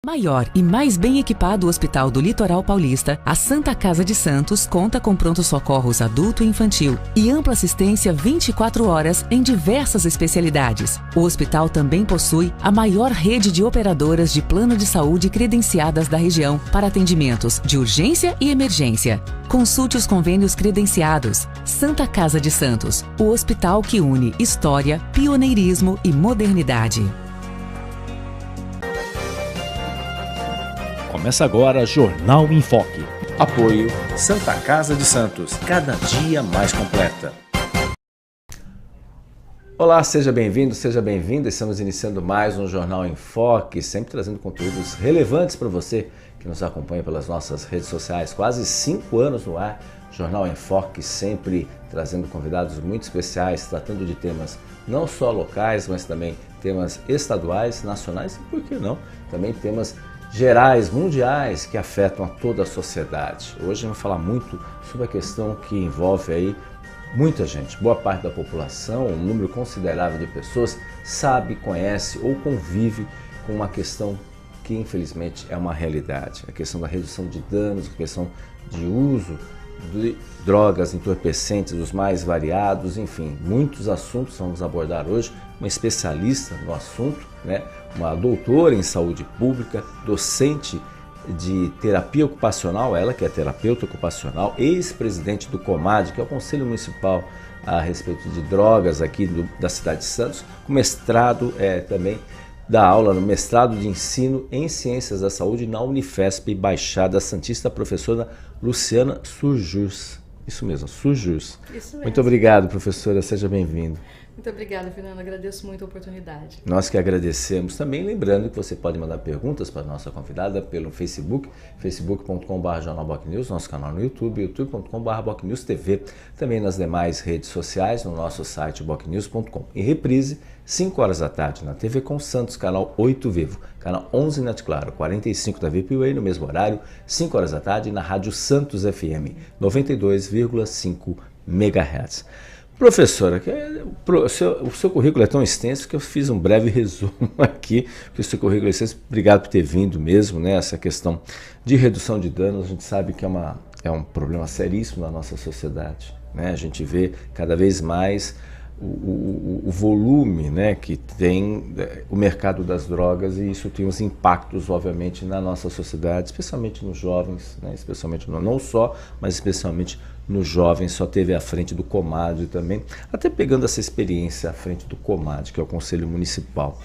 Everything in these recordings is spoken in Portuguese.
Maior e mais bem equipado hospital do Litoral Paulista, a Santa Casa de Santos conta com pronto-socorros adulto e infantil e ampla assistência 24 horas em diversas especialidades. O hospital também possui a maior rede de operadoras de plano de saúde credenciadas da região para atendimentos de urgência e emergência. Consulte os convênios credenciados. Santa Casa de Santos, o hospital que une história, pioneirismo e modernidade. Começa agora Jornal em Foque. Apoio Santa Casa de Santos, cada dia mais completa. Olá, seja bem-vindo, seja bem-vinda. Estamos iniciando mais um Jornal em Foque, sempre trazendo conteúdos relevantes para você que nos acompanha pelas nossas redes sociais. Quase 5 anos no ar, Jornal em Foque, sempre trazendo convidados muito especiais, tratando de temas não só locais, mas também temas estaduais, nacionais e, por que não, também temas gerais, mundiais, que afetam a toda a sociedade. Hoje vamos falar muito sobre a questão que envolve aí muita gente, boa parte da população, um número considerável de pessoas sabe, conhece ou convive com uma questão que infelizmente é uma realidade. A questão da redução de danos, a questão de uso de drogas entorpecentes dos mais variados, enfim, muitos assuntos vamos abordar hoje. Uma especialista no assunto, né? Uma doutora em saúde pública, docente de terapia ocupacional, ela que é terapeuta ocupacional, ex-presidente do COMAD, que é o Conselho Municipal a respeito de drogas aqui da cidade de Santos, com mestrado também dá aula no mestrado de ensino em ciências da saúde na Unifesp Baixada Santista, a professora Luciana Surjus. Isso mesmo, Surjus. Isso mesmo. Muito obrigado, professora, seja bem-vindo. Muito obrigada, Fernando. Agradeço muito a oportunidade. Nós que agradecemos. Também lembrando que você pode mandar perguntas para a nossa convidada pelo Facebook, facebook.com/jornalbocnews, nosso canal no YouTube, youtube.com/bocnewstv, também nas demais redes sociais, no nosso site bocnews.com. E reprise, 5 horas da tarde, na TV com Santos, canal 8 Vivo, canal 11 Net Claro, 45 da VPWay, no mesmo horário, 5 horas da tarde, na Rádio Santos FM, 92,5 MHz. Professora, o seu currículo é tão extenso que eu fiz um breve resumo aqui, porque o seu currículo é extenso. Obrigado por ter vindo mesmo, né? Essa questão de redução de danos, a gente sabe que é um problema seríssimo na nossa sociedade, né? A gente vê cada vez mais o volume, né, que tem o mercado das drogas, e isso tem uns impactos, obviamente, na nossa sociedade, especialmente nos jovens, né, especialmente não só, mas especialmente nos jovens. Só teve à frente do COMAD também, até pegando essa experiência à frente do COMAD, que é o Conselho Municipal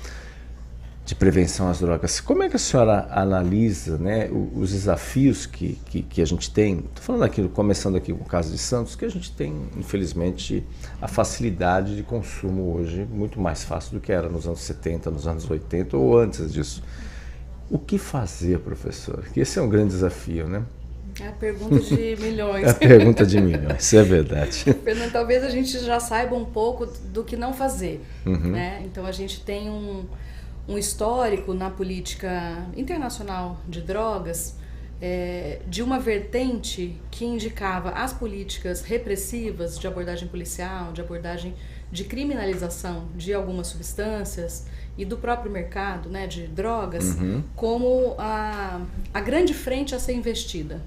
de Prevenção às Drogas. Como é que a senhora analisa, né, os desafios que a gente tem? Estou falando aqui, começando aqui com o caso de Santos, que a gente tem, infelizmente, a facilidade de consumo hoje muito mais fácil do que era nos anos 70, nos anos 80 ou antes disso. O que fazer, professor? Que esse é um grande desafio, né? É a pergunta de milhões. É a pergunta de milhões, isso é verdade. Fernando, talvez a gente já saiba um pouco do que não fazer, né? Então a gente tem um histórico na política internacional de drogas, de uma vertente que indicava as políticas repressivas de abordagem policial, de abordagem de criminalização de algumas substâncias e do próprio mercado, né, de drogas, como a grande frente a ser investida,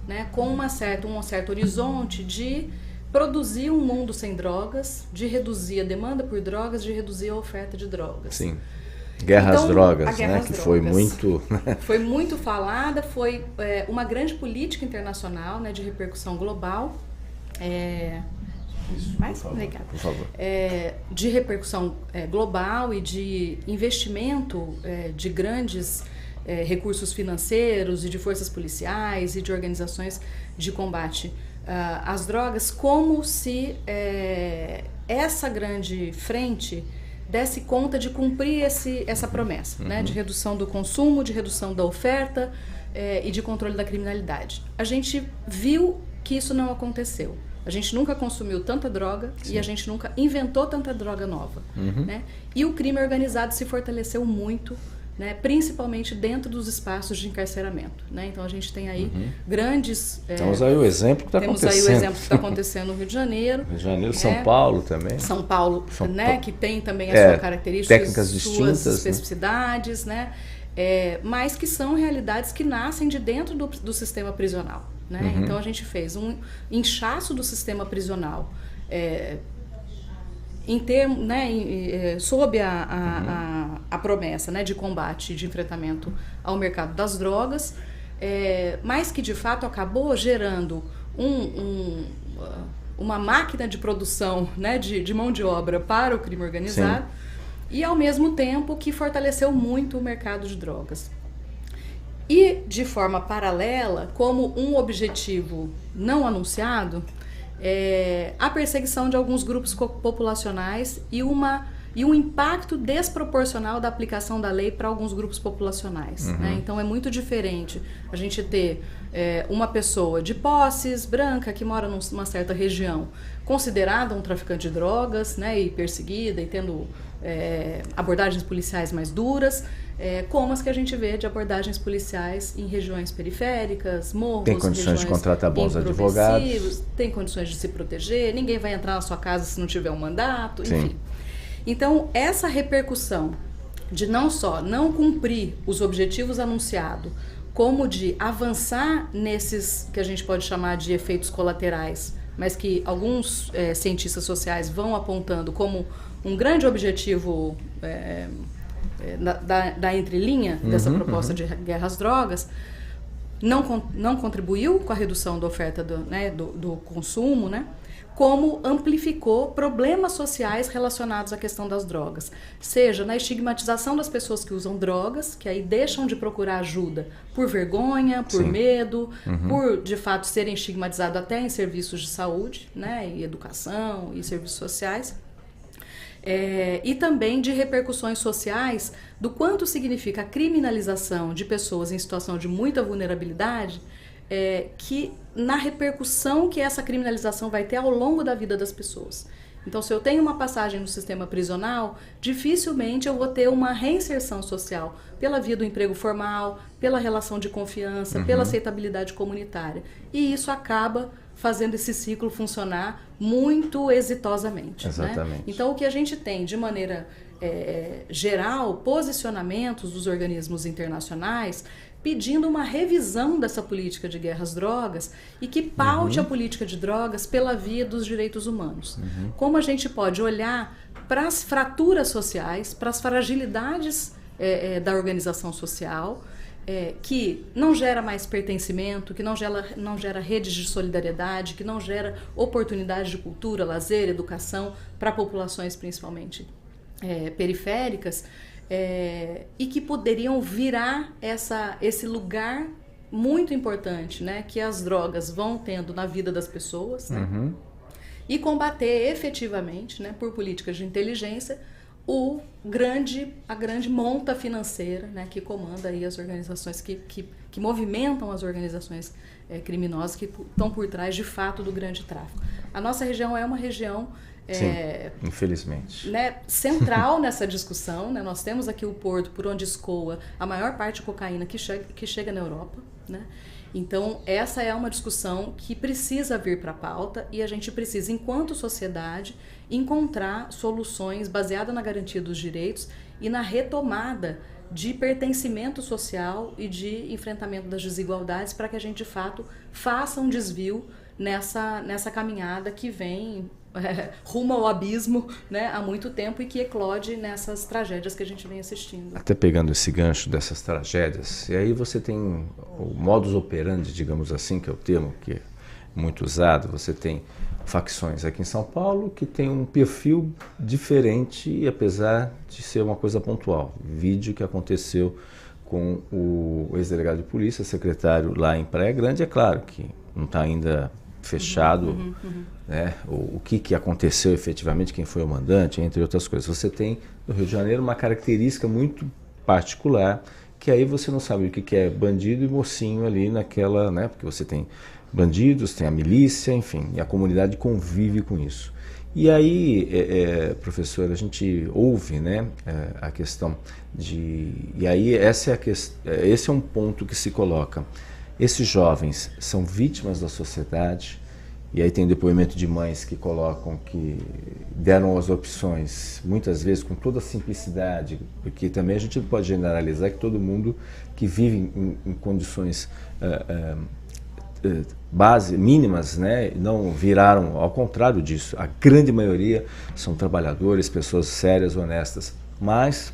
né, com um certo horizonte de produzir um mundo sem drogas, de reduzir a demanda por drogas, de reduzir a oferta de drogas. Sim. Guerra às drogas, guerra né? às Que drogas. foi muito... Foi muito falada, foi uma grande política internacional, né, de repercussão global. Obrigada. Por favor. De repercussão global e de investimento de grandes recursos financeiros e de forças policiais e de organizações de combate às drogas, como se essa grande frente desse conta de cumprir essa promessa, né, de redução do consumo, de redução da oferta e de controle da criminalidade. A gente viu que isso não aconteceu. A gente nunca consumiu tanta droga. Sim. E a gente nunca inventou tanta droga nova. Né? E o crime organizado se fortaleceu muito, né, principalmente dentro dos espaços de encarceramento, né? Então a gente tem aí grandes... Temos aí o exemplo que está acontecendo. Temos aí o exemplo que está acontecendo no Rio de Janeiro. Rio de Janeiro, São Paulo também. São Paulo, né, que tem também a sua característica, técnicas suas distintas, especificidades, né? mas que são realidades que nascem de dentro do sistema prisional, né? Então a gente fez um inchaço do sistema prisional sob a promessa, né, de combate e de enfrentamento ao mercado das drogas, mas que de fato acabou gerando uma máquina de produção, né, de mão de obra para o crime organizado. Sim. E ao mesmo tempo que fortaleceu muito o mercado de drogas. E de forma paralela, como um objetivo não anunciado, a perseguição de alguns grupos populacionais e um impacto desproporcional da aplicação da lei para alguns grupos populacionais. Né? Então é muito diferente a gente ter uma pessoa de posses, branca, que mora numa certa região, considerada um traficante de drogas, né, e perseguida e tendo abordagens policiais mais duras, como as que a gente vê de abordagens policiais em regiões periféricas, morros, tem condições de contratar bons advogados, tem condições de se proteger, ninguém vai entrar na sua casa se não tiver um mandato, enfim. Então, essa repercussão de não só não cumprir os objetivos anunciados, como de avançar nesses que a gente pode chamar de efeitos colaterais, mas que alguns cientistas sociais vão apontando como um grande objetivo da entrelinha dessa proposta de guerra às drogas, não contribuiu com a redução da oferta do consumo, né? Como amplificou problemas sociais relacionados à questão das drogas, seja na estigmatização das pessoas que usam drogas, que aí deixam de procurar ajuda por vergonha, por medo, por de fato serem estigmatizados até em serviços de saúde, né, e educação e serviços sociais, e também de repercussões sociais do quanto significa a criminalização de pessoas em situação de muita vulnerabilidade, que na repercussão que essa criminalização vai ter ao longo da vida das pessoas. Então, se eu tenho uma passagem no sistema prisional, dificilmente eu vou ter uma reinserção social pela via do emprego formal, pela relação de confiança, pela aceitabilidade comunitária. E isso acaba fazendo esse ciclo funcionar muito exitosamente. Exatamente. Né? Então, o que a gente tem de maneira geral, posicionamentos dos organismos internacionais pedindo uma revisão dessa política de guerra às drogas e que paute a política de drogas pela via dos direitos humanos. Como a gente pode olhar para as fraturas sociais, para as fragilidades da organização social, que não gera mais pertencimento, que não gera redes de solidariedade, que não gera oportunidades de cultura, lazer, educação para populações principalmente periféricas, e que poderiam virar esse lugar muito importante, né, que as drogas vão tendo na vida das pessoas, né, e combater efetivamente, né, por políticas de inteligência, a grande monta financeira, né, que comanda aí as organizações que movimentam as organizações criminosas que estão por trás de fato do grande tráfico. A nossa região é uma região sim, infelizmente, né, central nessa discussão, né? Nós temos aqui o porto por onde escoa a maior parte de cocaína que chega na Europa, né? Então essa é uma discussão que precisa vir para a pauta e a gente precisa, enquanto sociedade, encontrar soluções baseadas na garantia dos direitos e na retomada de pertencimento social e de enfrentamento das desigualdades para que a gente de fato faça um desvio nessa caminhada que vem rumo ao abismo, né, há muito tempo e que eclode nessas tragédias que a gente vem assistindo. Até pegando esse gancho dessas tragédias, e aí você tem o modus operandi, digamos assim, que é o termo que é muito usado, você tem facções aqui em São Paulo que tem um perfil diferente, apesar de ser uma coisa pontual. Vídeo que aconteceu com o ex-delegado de polícia, secretário lá em Praia Grande, é claro que não está ainda fechado, né, o que aconteceu efetivamente, quem foi o mandante, entre outras coisas. Você tem no Rio de Janeiro uma característica muito particular, que aí você não sabe o que é bandido e mocinho ali naquela, né, porque você tem bandidos, tem a milícia, enfim, e a comunidade convive com isso. E aí, professor, a gente ouve, né, a questão de... E aí esse é um ponto que se coloca. Esses jovens são vítimas da sociedade E aí tem depoimento de mães que colocam que deram as opções, muitas vezes com toda a simplicidade, porque também a gente não pode generalizar que todo mundo que vive em condições mínimas, né, não viraram, ao contrário disso. A grande maioria são trabalhadores, pessoas sérias, honestas, mas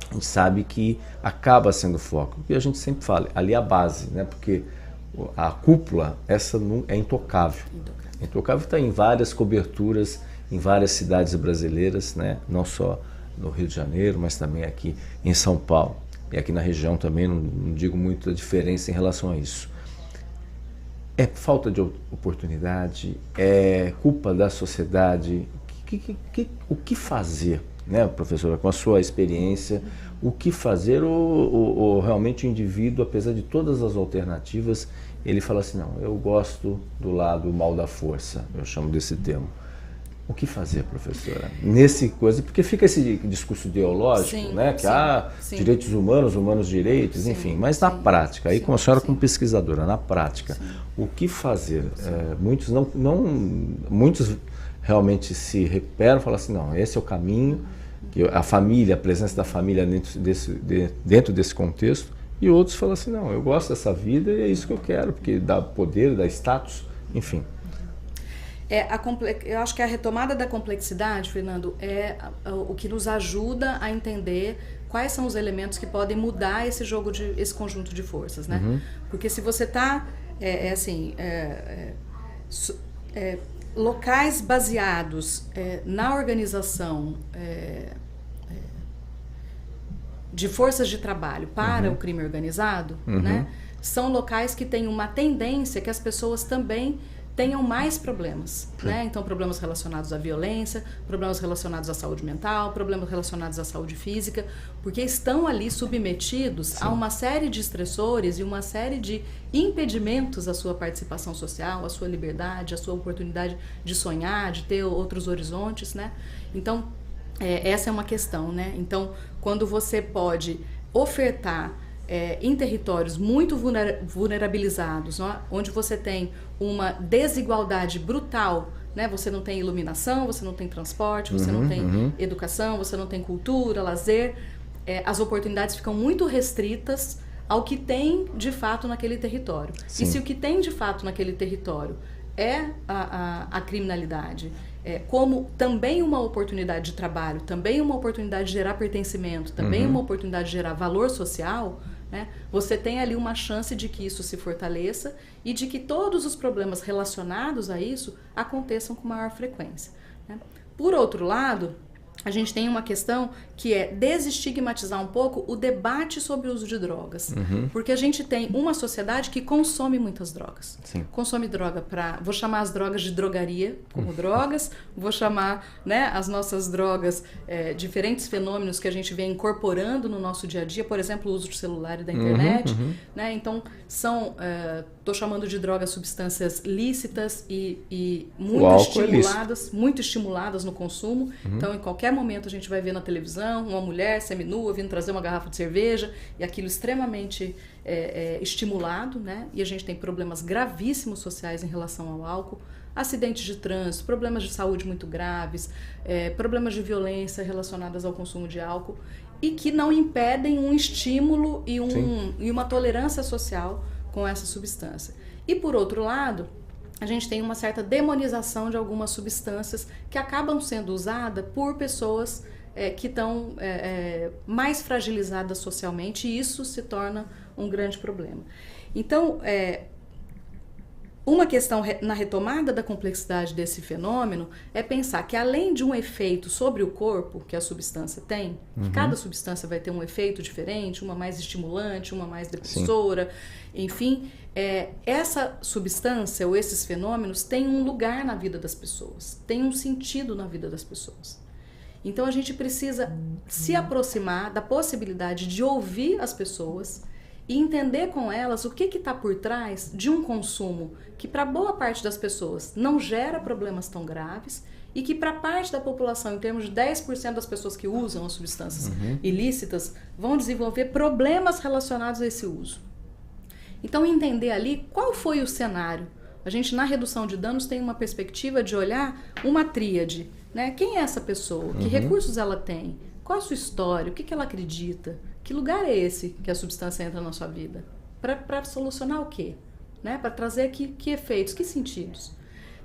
a gente sabe que acaba sendo foco, porque a gente sempre fala, ali é a base, né, porque a cúpula, essa não, é intocável. Intocável está em várias coberturas, em várias cidades brasileiras, né, não só no Rio de Janeiro, mas também aqui em São Paulo. E aqui na região também não digo muito a diferença em relação a isso. É falta de oportunidade, é culpa da sociedade. O que fazer, né, professora, com a sua experiência, o que fazer ou realmente o indivíduo, apesar de todas as alternativas, ele fala assim, não, eu gosto do lado mal da força, eu chamo desse termo. O que fazer, professora? Nesse coisa, porque fica esse discurso ideológico, sim, né? Que sim. Direitos humanos direitos, sim, enfim. Mas na prática, aí com a senhora como pesquisadora, na prática, o que fazer? Muitos realmente se recuperam e falam assim, não, esse é o caminho, que a família, a presença da família dentro desse contexto, e outros falam assim, não, eu gosto dessa vida e é isso que eu quero, porque dá poder, dá status, enfim. Eu acho que a retomada da complexidade, Fernando, é o que nos ajuda a entender quais são os elementos que podem mudar esse jogo, esse conjunto de forças, né? Uhum. Porque se você está, locais baseados na organização de forças de trabalho para o crime organizado, né? São locais que têm uma tendência que as pessoas também tenham mais problemas, né? Então, problemas relacionados à violência, problemas relacionados à saúde mental, problemas relacionados à saúde física, porque estão ali submetidos a uma série de estressores e uma série de impedimentos à sua participação social, à sua liberdade, à sua oportunidade de sonhar, de ter outros horizontes, né? Então, essa é uma questão, né? Então, quando você pode ofertar em territórios muito vulnerabilizados, onde você tem uma desigualdade brutal, né? Você não tem iluminação, você não tem transporte, você não tem educação, você não tem cultura, lazer, as oportunidades ficam muito restritas ao que tem de fato naquele território. Sim. E se o que tem de fato naquele território é a criminalidade, como também uma oportunidade de trabalho, também uma oportunidade de gerar pertencimento, também uma oportunidade de gerar valor social, né? Você tem ali uma chance de que isso se fortaleça e de que todos os problemas relacionados a isso aconteçam com maior frequência, né? Por outro lado, a gente tem uma questão que é desestigmatizar um pouco o debate sobre o uso de drogas. Porque a gente tem uma sociedade que consome muitas drogas. Sim. Consome droga vou chamar as drogas de drogaria como drogas, vou chamar, né, as nossas drogas, diferentes fenômenos que a gente vem incorporando no nosso dia a dia, por exemplo, o uso do celular e da internet. Né? Então, estou chamando de drogas substâncias lícitas e muito estimuladas no consumo. Então, em qualquer momento a gente vai ver na televisão uma mulher seminua vindo trazer uma garrafa de cerveja e aquilo extremamente estimulado, né? E a gente tem problemas gravíssimos sociais em relação ao álcool, acidentes de trânsito, problemas de saúde muito graves, problemas de violência relacionados ao consumo de álcool e que não impedem um estímulo e uma tolerância social com essa substância. E por outro lado, a gente tem uma certa demonização de algumas substâncias que acabam sendo usadas por pessoas que estão mais fragilizadas socialmente, e isso se torna um grande problema. Então, uma questão na retomada da complexidade desse fenômeno é pensar que, além de um efeito sobre o corpo que a substância tem, que cada substância vai ter um efeito diferente, uma mais estimulante, uma mais depressora, enfim, essa substância ou esses fenômenos têm um lugar na vida das pessoas, têm um sentido na vida das pessoas. Então, a gente precisa se aproximar da possibilidade de ouvir as pessoas e entender com elas o que está por trás de um consumo que, para boa parte das pessoas, não gera problemas tão graves e que, para parte da população, em termos de 10% das pessoas que usam as substâncias ilícitas, vão desenvolver problemas relacionados a esse uso. Então, entender ali qual foi o cenário A gente, na redução de danos, tem uma perspectiva de olhar uma tríade, né? Quem é essa pessoa? Que recursos ela tem? Qual a sua história? O que ela acredita? Que lugar é esse que a substância entra na sua vida? Para solucionar o quê? Né? Para trazer que efeitos, que sentidos?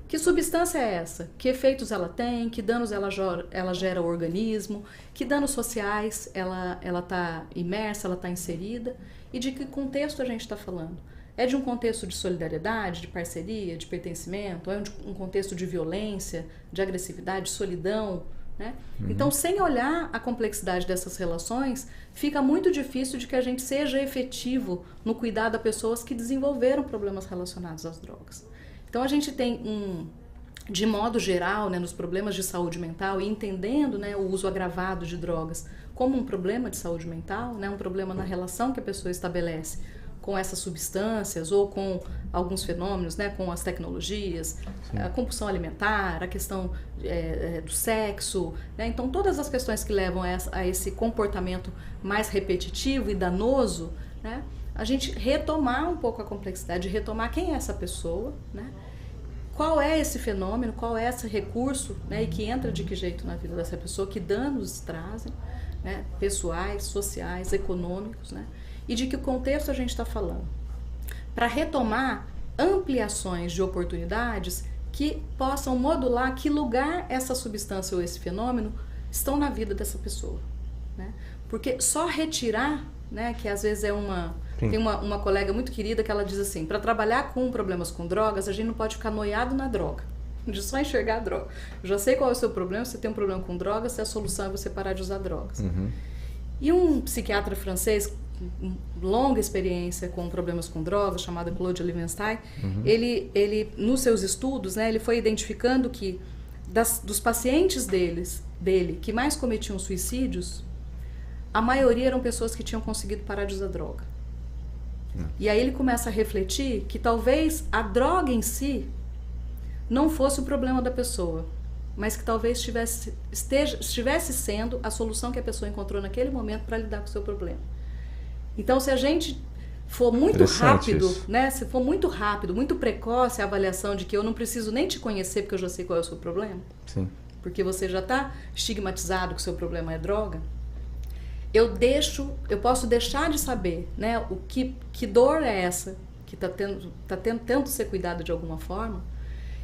Que substância é essa? Que efeitos ela tem? Que danos ela gera ao organismo? Que danos sociais ela está imersa, ela está inserida? E de que contexto a gente está falando? É de um contexto de solidariedade, de parceria, de pertencimento? Ou é um contexto de violência, de agressividade, de solidão? Né? Então, sem olhar a complexidade dessas relações, fica muito difícil de que a gente seja efetivo no cuidado a pessoas que desenvolveram problemas relacionados às drogas. Então, a gente tem de modo geral, né, nos problemas de saúde mental, e entendendo, né, o uso agravado de drogas como um problema de saúde mental, né, um problema na relação que a pessoa estabelece com essas substâncias ou com alguns fenômenos, né, com as tecnologias, a compulsão alimentar, a questão do sexo, né? Então todas as questões que levam a esse comportamento mais repetitivo e danoso, né, a gente retomar um pouco a complexidade, retomar quem é essa pessoa, né? Qual é esse fenômeno, qual é esse recurso, né, e que entra de que jeito na vida dessa pessoa, que danos trazem, né, pessoais, sociais, econômicos, né? E de que contexto a gente está falando. Para retomar ampliações de oportunidades que possam modular que lugar essa substância ou esse fenômeno estão na vida dessa pessoa. Né? Porque só retirar, né, que às vezes tem uma colega muito querida que ela diz assim, para trabalhar com problemas com drogas, a gente não pode ficar noiado na droga. De só enxergar a droga. Eu já sei qual é o seu problema, você tem um problema com drogas, se a solução é você parar de usar drogas. E um psiquiatra francês, com longa experiência com problemas com drogas, chamado Claude Levenstein, ele nos seus estudos, né, ele foi identificando que dos pacientes dele que mais cometiam suicídios, a maioria eram pessoas que tinham conseguido parar de usar droga. E aí ele começa a refletir que talvez a droga em si não fosse o problema da pessoa, mas que talvez estivesse sendo a solução que a pessoa encontrou naquele momento para lidar com o seu problema. Então, se a gente for muito rápido, né, se for muito rápido, muito precoce a avaliação de que eu não preciso nem te conhecer porque eu já sei qual é o seu problema, Sim. porque você já está estigmatizado que o seu problema é droga, eu posso deixar de saber, né, que dor é essa que está tentando ser cuidada de alguma forma,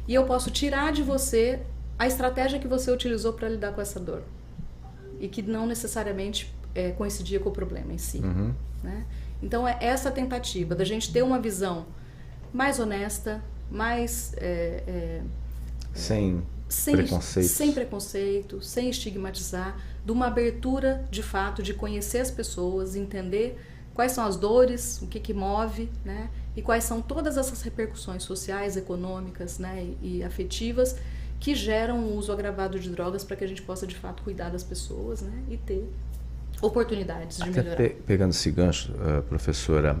e eu posso tirar de você a estratégia que você utilizou para lidar com essa dor e que não necessariamente coincidia com o problema em si. Né? Então é essa tentativa da gente ter uma visão mais honesta, mais sem preconceito, sem estigmatizar, de uma abertura de fato de conhecer as pessoas, entender quais são as dores, o que move, né? E quais são todas essas repercussões sociais, econômicas, né, e afetivas que geram o uso agravado de drogas para que a gente possa de fato cuidar das pessoas, né, e ter oportunidades de melhorar. Pegando esse gancho, professora,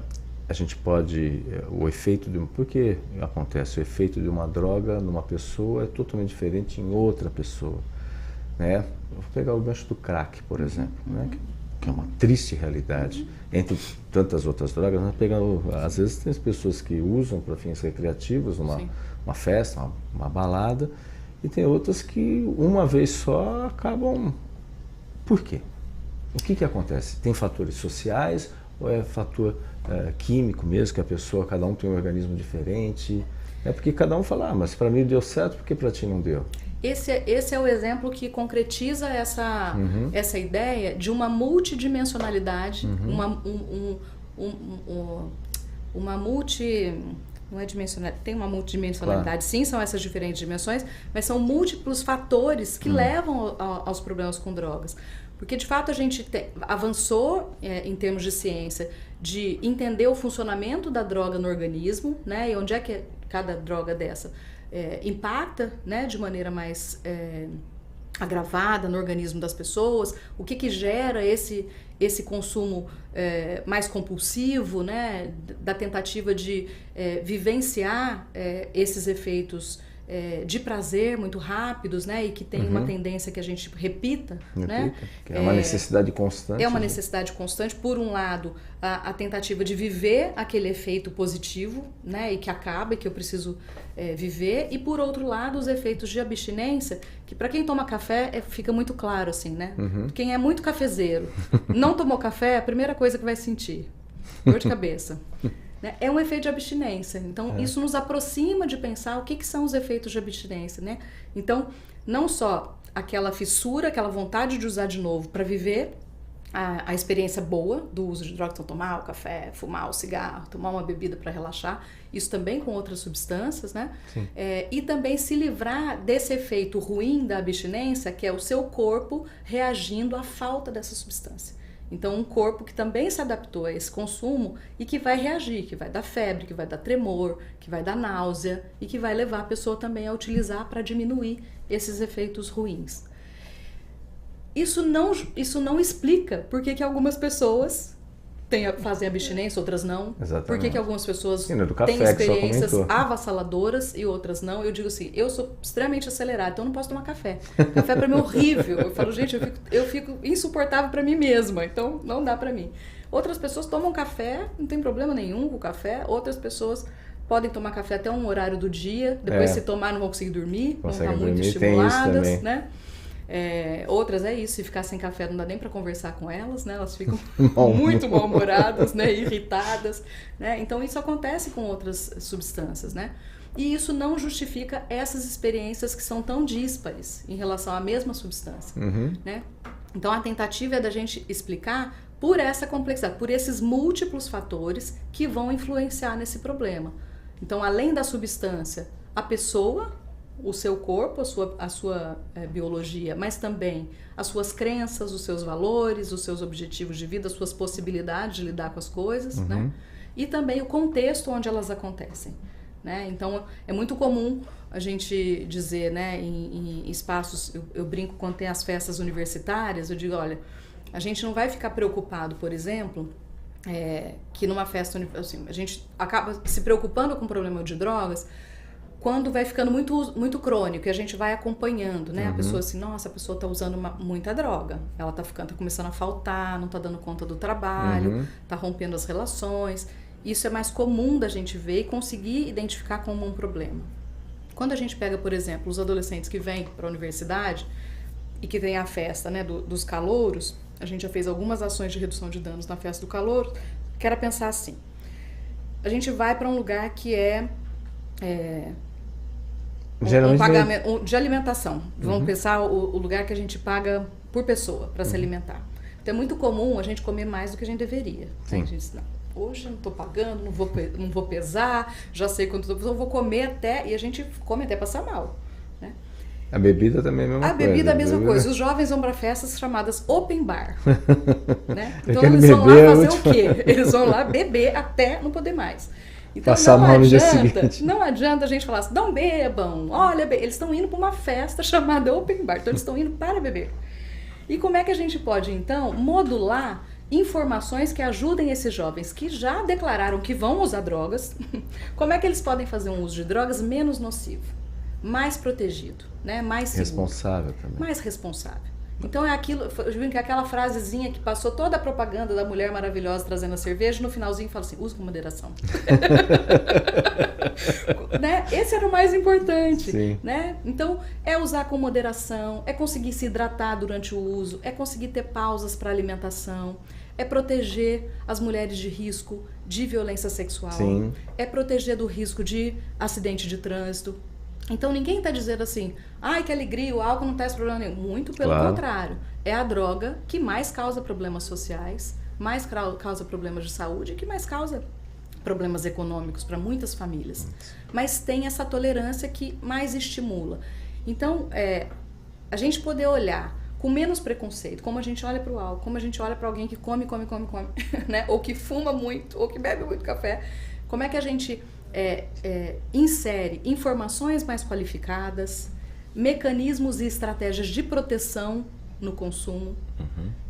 a gente pode, o efeito por que acontece? O efeito de uma droga numa pessoa é totalmente diferente em outra pessoa, né? Vou pegar o gancho do crack, por exemplo, né? Que é uma triste realidade, entre tantas outras drogas, né? Às vezes tem as pessoas que usam para fins recreativos, uma festa, uma balada, e tem outras que uma vez só acabam. Por quê? O que acontece? Tem fatores sociais ou é fator químico mesmo, que a pessoa, cada um tem um organismo diferente? É porque cada um fala, mas para mim deu certo, por que para ti não deu? Esse é o exemplo que concretiza essa ideia de uma multidimensionalidade, não é dimensionalidade, tem uma multidimensionalidade, claro. Sim, são essas diferentes dimensões, mas são múltiplos fatores que levam aos problemas com drogas. Porque, de fato, a gente avançou em termos de ciência, de entender o funcionamento da droga no organismo, né, e onde é que cada droga dessa impacta, né, de maneira mais agravada no organismo das pessoas, o que gera esse consumo mais compulsivo, né, da tentativa de vivenciar esses efeitos de prazer muito rápidos, né? E que tem uma tendência que a gente repita, né? Que é uma necessidade constante. É uma necessidade constante. Por um lado, a tentativa de viver aquele efeito positivo, né? E que acaba, e que eu preciso viver. E por outro lado, os efeitos de abstinência, que para quem toma café fica muito claro, assim, né? Quem é muito cafezeiro, não tomou café, a primeira coisa que vai sentir, dor de cabeça. É um efeito de abstinência. Então, isso nos aproxima de pensar o que são os efeitos de abstinência, né? Então, não só aquela fissura, aquela vontade de usar de novo para viver a experiência boa do uso de drogas, então tomar o café, fumar o cigarro, tomar uma bebida para relaxar, isso também com outras substâncias, né? E também se livrar desse efeito ruim da abstinência, que é o seu corpo reagindo à falta dessa substância. Então, um corpo que também se adaptou a esse consumo e que vai reagir, que vai dar febre, que vai dar tremor, que vai dar náusea e que vai levar a pessoa também a utilizar para diminuir esses efeitos ruins. Isso não explica por que algumas pessoas fazem abstinência, outras não. Exatamente. Por que algumas pessoas café, têm experiências avassaladoras e outras não. Eu digo assim, eu sou extremamente acelerada, então eu não posso tomar café. Café para mim é horrível. Eu falo, gente, eu fico insuportável para mim mesma, então não dá para mim. Outras pessoas tomam café, não tem problema nenhum com o café. Outras pessoas podem tomar café até um horário do dia, depois se tomar não vão conseguir dormir, vão estar muito estimuladas, né? Outras se ficar sem café não dá nem para conversar com elas, né? Elas ficam muito mal-humoradas, né? Irritadas, né? Então isso acontece com outras substâncias, né? E isso não justifica essas experiências que são tão díspares em relação à mesma substância, né? Então a tentativa é da gente explicar por essa complexidade, por esses múltiplos fatores que vão influenciar nesse problema. Então, além da substância, a pessoa, o seu corpo, a sua biologia, mas também as suas crenças, os seus valores, os seus objetivos de vida, as suas possibilidades de lidar com as coisas, né? E também o contexto onde elas acontecem, né? Então, é muito comum a gente dizer, né, em espaços, eu brinco quando tem as festas universitárias, eu digo, olha, a gente não vai ficar preocupado, por exemplo, que numa festa, assim, a gente acaba se preocupando com o problema de drogas quando vai ficando muito crônico e a gente vai acompanhando, né? A pessoa assim, nossa, a pessoa tá usando muita droga, ela tá começando a faltar, não tá dando conta do trabalho, tá rompendo as relações. Isso é mais comum da gente ver e conseguir identificar como um problema. Quando a gente pega, por exemplo, os adolescentes que vêm para a universidade e que tem a festa, né, dos calouros, a gente já fez algumas ações de redução de danos na festa do calouro, que era pensar assim, a gente vai para um lugar que um pagamento de alimentação. Vamos pensar o lugar que a gente paga por pessoa para se alimentar. Então é muito comum a gente comer mais do que a gente deveria. Né? A gente diz, não, hoje eu não estou pagando, não vou pesar, já sei quanto eu vou comer até, e a gente come até passar mal. Né? A bebida também é a mesma coisa. A bebida é a mesma coisa. Os jovens vão para festas chamadas open bar. Né? Então eles vão lá fazer o quê? Eles vão lá beber até não poder mais. Então passar mal no dia seguinte. Não adianta a gente falar assim, não bebam, olha, eles estão indo para uma festa chamada open bar, então eles estão indo para beber. E como é que a gente pode, então, modular informações que ajudem esses jovens que já declararam que vão usar drogas, como é que eles podem fazer um uso de drogas menos nocivo, mais protegido, né? Mais seguro, responsável também. Mais responsável. Então é aquilo, que é aquela frasezinha que passou toda a propaganda da mulher maravilhosa trazendo a cerveja, no finalzinho fala assim, use com moderação. Né? Esse era o mais importante. Né? Então é usar com moderação, é conseguir se hidratar durante o uso, é conseguir ter pausas para alimentação, é proteger as mulheres de risco de violência sexual, é proteger do risco de acidente de trânsito. Então ninguém está dizendo assim, ai que alegria, o álcool não traz problema nenhum. Muito pelo contrário. É a droga que mais causa problemas sociais, mais causa problemas de saúde e que mais causa problemas econômicos para muitas famílias. Mas tem essa tolerância que mais estimula. Então, a gente poder olhar com menos preconceito, como a gente olha para o álcool, como a gente olha para alguém que come, né? Ou que fuma muito, ou que bebe muito café, como é que a gente insere informações mais qualificadas, mecanismos e estratégias de proteção no consumo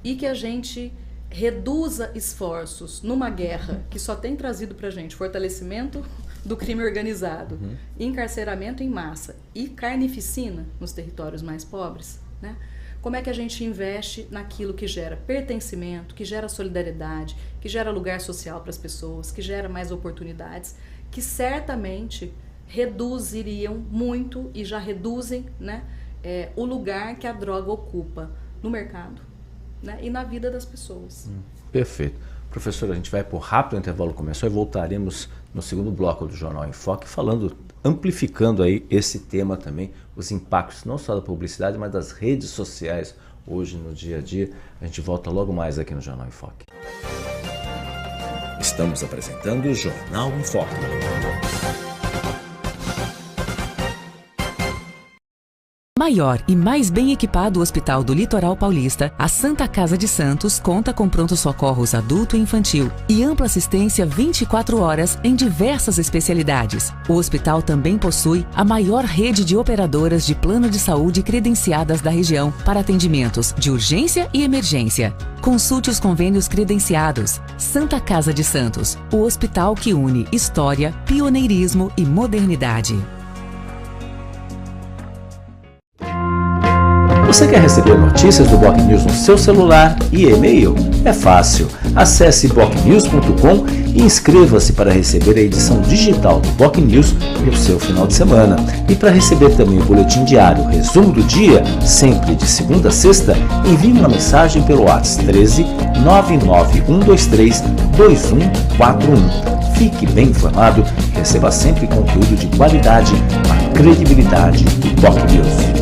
e que a gente reduza esforços numa guerra que só tem trazido pra gente fortalecimento do crime organizado, encarceramento em massa e carnificina nos territórios mais pobres, né? Como é que a gente investe naquilo que gera pertencimento, que gera solidariedade, que gera lugar social para as pessoas, que gera mais oportunidades, que certamente reduziriam muito e já reduzem, né, o lugar que a droga ocupa no mercado, né, e na vida das pessoas. Perfeito. Professor, a gente vai por rápido intervalo comercial e voltaremos no segundo bloco do Jornal em Foque, amplificando aí esse tema também, os impactos não só da publicidade, mas das redes sociais hoje no dia a dia. A gente volta logo mais aqui no Jornal em Foque. Estamos apresentando o Jornal em Foque. Maior e mais bem equipado Hospital do Litoral Paulista, a Santa Casa de Santos conta com pronto-socorros adulto e infantil e ampla assistência 24 horas em diversas especialidades. O hospital também possui a maior rede de operadoras de plano de saúde credenciadas da região para atendimentos de urgência e emergência. Consulte os convênios credenciados. Santa Casa de Santos, o hospital que une história, pioneirismo e modernidade. Você quer receber notícias do BocNews no seu celular e e-mail? É fácil. Acesse bocnews.com e inscreva-se para receber a edição digital do BocNews no seu final de semana. E para receber também o boletim diário, resumo do dia, sempre de segunda a sexta, envie uma mensagem pelo WhatsApp 13 99123 2141. Fique bem informado e receba sempre conteúdo de qualidade com a credibilidade do BocNews.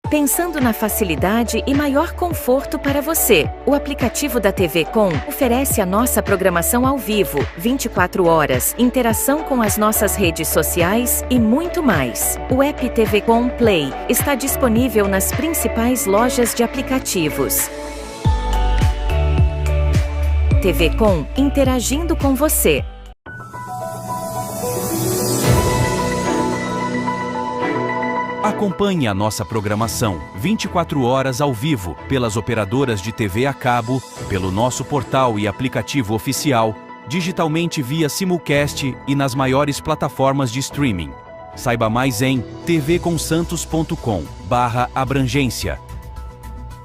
Pensando na facilidade e maior conforto para você, o aplicativo da TV Com oferece a nossa programação ao vivo, 24 horas, interação com as nossas redes sociais e muito mais. O app TV Com Play está disponível nas principais lojas de aplicativos. TV Com, interagindo com você. Acompanhe a nossa programação 24 horas ao vivo pelas operadoras de TV a cabo, pelo nosso portal e aplicativo oficial, digitalmente via simulcast e nas maiores plataformas de streaming. Saiba mais em tvconsantos.com/abrangência.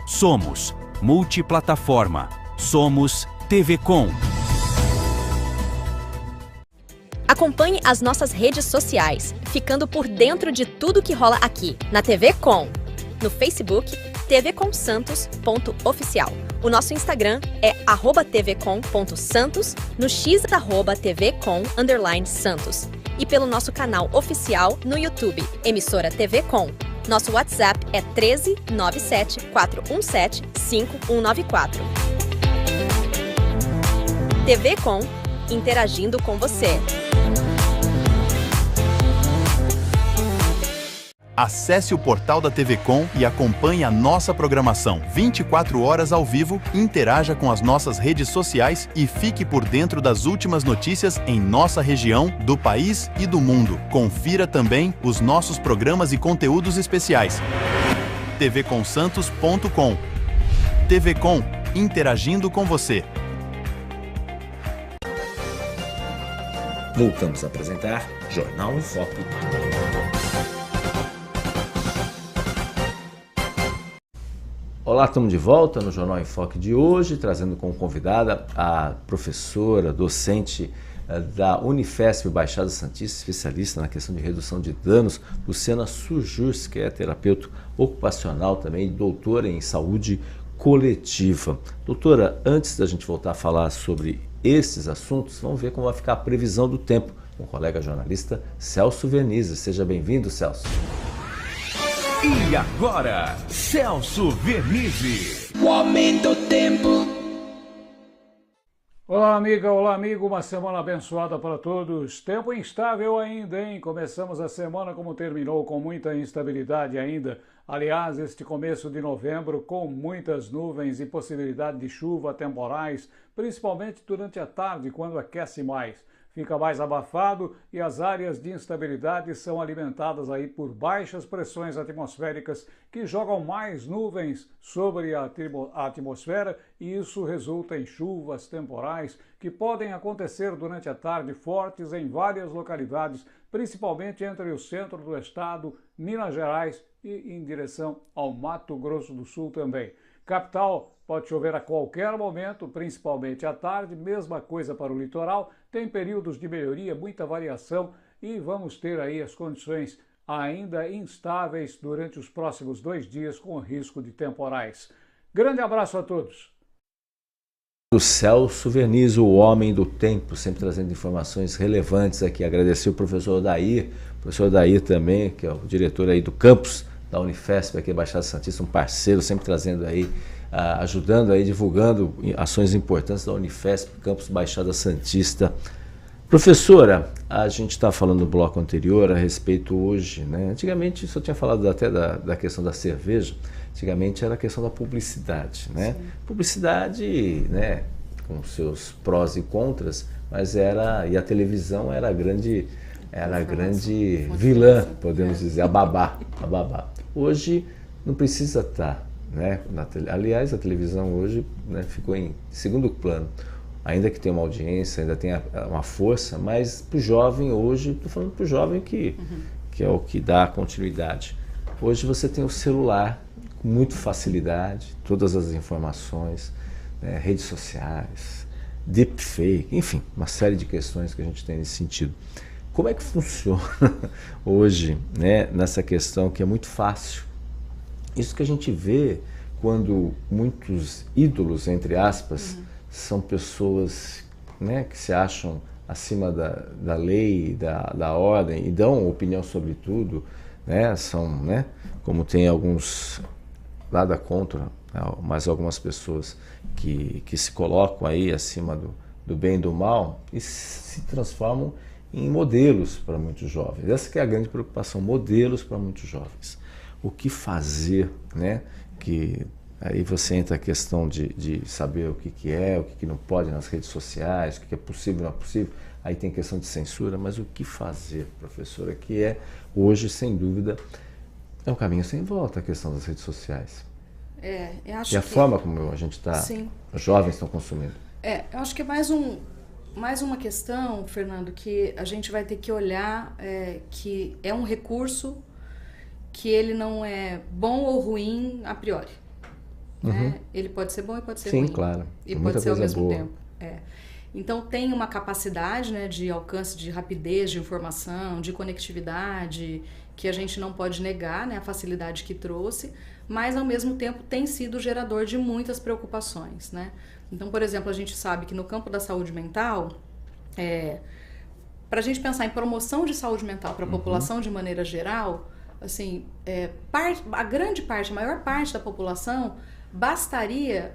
Somos multiplataforma. Somos TV Com. Acompanhe as nossas redes sociais, ficando por dentro de tudo que rola aqui, na TV Com. No Facebook, tvconsantos.oficial. O nosso Instagram é @tvcom.santos, no X @tvcom_santos. E pelo nosso canal oficial no YouTube, emissora TV Com. Nosso WhatsApp é 13 97 417 5194. TV Com, interagindo com você. Acesse o portal da TV Com e acompanhe a nossa programação 24 horas ao vivo, interaja com as nossas redes sociais e fique por dentro das últimas notícias em nossa região, do país e do mundo. Confira também os nossos programas e conteúdos especiais. tvconsantos.com. TV Com, interagindo com você. Voltamos a apresentar Jornal em Foque. Olá, estamos de volta no Jornal em Foque de hoje, trazendo como convidada a professora, docente da Unifesp Baixada Santista, especialista na questão de redução de danos, Luciana Sujurs, que é terapeuta ocupacional também, doutora em saúde coletiva. Doutora, antes da gente voltar a falar sobre esses assuntos, vamos ver como vai ficar a previsão do tempo com o colega jornalista Celso Vernizzi. Seja bem-vindo, Celso. E agora, Celso Vernizzi. O aumento do tempo. Olá, amiga, olá, amigo. Uma semana abençoada para todos. Tempo instável ainda, hein? Começamos a semana como terminou, com muita instabilidade ainda. Aliás, este começo de novembro com muitas nuvens e possibilidade de chuva, temporais, principalmente durante a tarde, quando aquece mais. fica mais abafado e as áreas de instabilidade são alimentadas aí por baixas pressões atmosféricas que jogam mais nuvens sobre a atmosfera e isso resulta em chuvas temporais que podem acontecer durante a tarde fortes em várias localidades, principalmente entre o centro do estado, Minas Gerais e em direção ao Mato Grosso do Sul também. Capital pode chover a qualquer momento, principalmente à tarde, mesma coisa para o litoral, tem períodos de melhoria, muita variação e vamos ter aí as condições ainda instáveis durante os próximos 2 dias com risco de temporais. Grande abraço a todos! O Celso Verniz, o homem do tempo, sempre trazendo informações relevantes aqui. Agradecer o professor Dair também, que é o diretor aí do campus da Unifesp, aqui Baixada Santista, um parceiro, sempre trazendo aí, ajudando aí, divulgando ações importantes da Unifesp, campus Baixada Santista. Professora, a gente está falando no bloco anterior a respeito hoje, né? Antigamente, só tinha falado até da questão da cerveja, antigamente era a questão da publicidade, né? Sim. Publicidade, né, com seus prós e contras, mas e a televisão era a grande vilã, podemos dizer, a babá. Hoje não precisa estar, né? Aliás, a televisão hoje, né, ficou em segundo plano. Ainda que tenha uma audiência, ainda tenha uma força, mas para o jovem hoje, estou falando para o jovem que é o que dá continuidade. Hoje você tem o celular com muita facilidade, todas as informações, né, redes sociais, deepfake, enfim, uma série de questões que a gente tem nesse sentido. Como é que funciona hoje, né, nessa questão que é muito fácil? Isso que a gente vê quando muitos ídolos, entre aspas, são pessoas, né, que se acham acima da lei, da ordem e dão opinião sobre tudo, né, são, né, como tem alguns nada contra, né, mas algumas pessoas que se colocam aí acima do bem e do mal e se transformam em modelos para muitos jovens. Essa que é a grande preocupação, modelos para muitos jovens. O que fazer, né, que aí você entra a questão de saber o que é, o que não pode nas redes sociais, o que é possível e não é possível. Aí tem questão de censura, mas o que fazer, professora, que é hoje, sem dúvida, é um caminho sem volta a questão das redes sociais. Eu acho e a forma como a gente está, os jovens estão consumindo. Eu acho que é mais uma questão, Fernando, que a gente vai ter que olhar que é um recurso que ele não é bom ou ruim a priori. Né? Ele pode ser bom e pode ser ruim. Sim, claro. E pode ser ao mesmo tempo. Então tem uma capacidade, né, de alcance, de rapidez de informação, de conectividade, que a gente não pode negar, né, a facilidade que trouxe, mas ao mesmo tempo tem sido gerador de muitas preocupações, né? Então, por exemplo, a gente sabe que no campo da saúde mental, para a gente pensar em promoção de saúde mental para a população de maneira geral, assim, a maior parte da população bastaria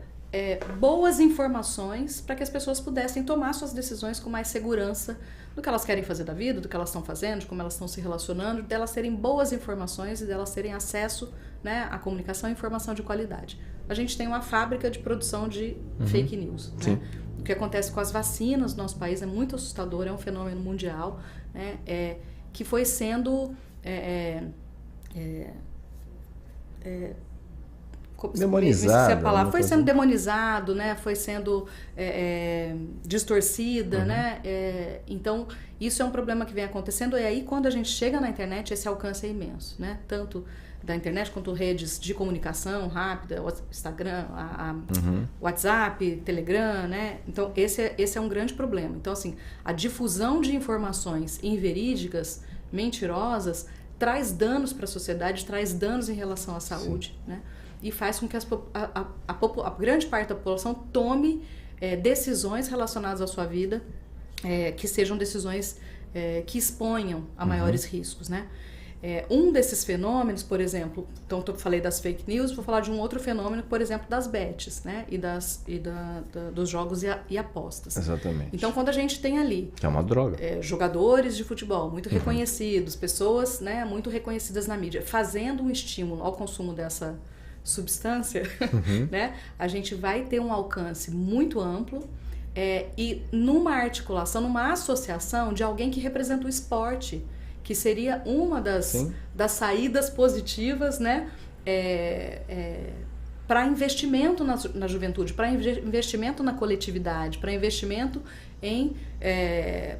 boas informações para que as pessoas pudessem tomar suas decisões com mais segurança do que elas querem fazer da vida, do que elas estão fazendo, de como elas estão se relacionando, delas terem boas informações e delas terem acesso, né, à comunicação e informação de qualidade. A gente tem uma fábrica de produção de fake news. Né? O que acontece com as vacinas no nosso país é muito assustador, é um fenômeno mundial, né, que foi sendo... demonizado, foi sendo demonizado, né? Foi sendo distorcida, né? Então isso é um problema que vem acontecendo e aí quando a gente chega na internet esse alcance é imenso, né? Tanto da internet quanto redes de comunicação rápida, Instagram, WhatsApp, Telegram, né? Então esse é um grande problema. Então assim, a difusão de informações inverídicas, mentirosas, traz danos para a sociedade, traz danos em relação à saúde, né? E faz com que a grande parte da população tome decisões relacionadas à sua vida, que sejam decisões que exponham a maiores riscos, né? Um desses fenômenos, por exemplo, então eu falei das fake news, vou falar de um outro fenômeno, por exemplo, das bets, né? Dos jogos e apostas. Exatamente. Então, quando a gente tem ali... Que é uma droga. Jogadores de futebol muito reconhecidos, pessoas, né, muito reconhecidas na mídia, fazendo um estímulo ao consumo dessa substância, né? A gente vai ter um alcance muito amplo, e numa articulação, numa associação de alguém que representa o esporte, que seria uma das saídas positivas, né, para investimento na juventude, para investimento na coletividade, para investimento em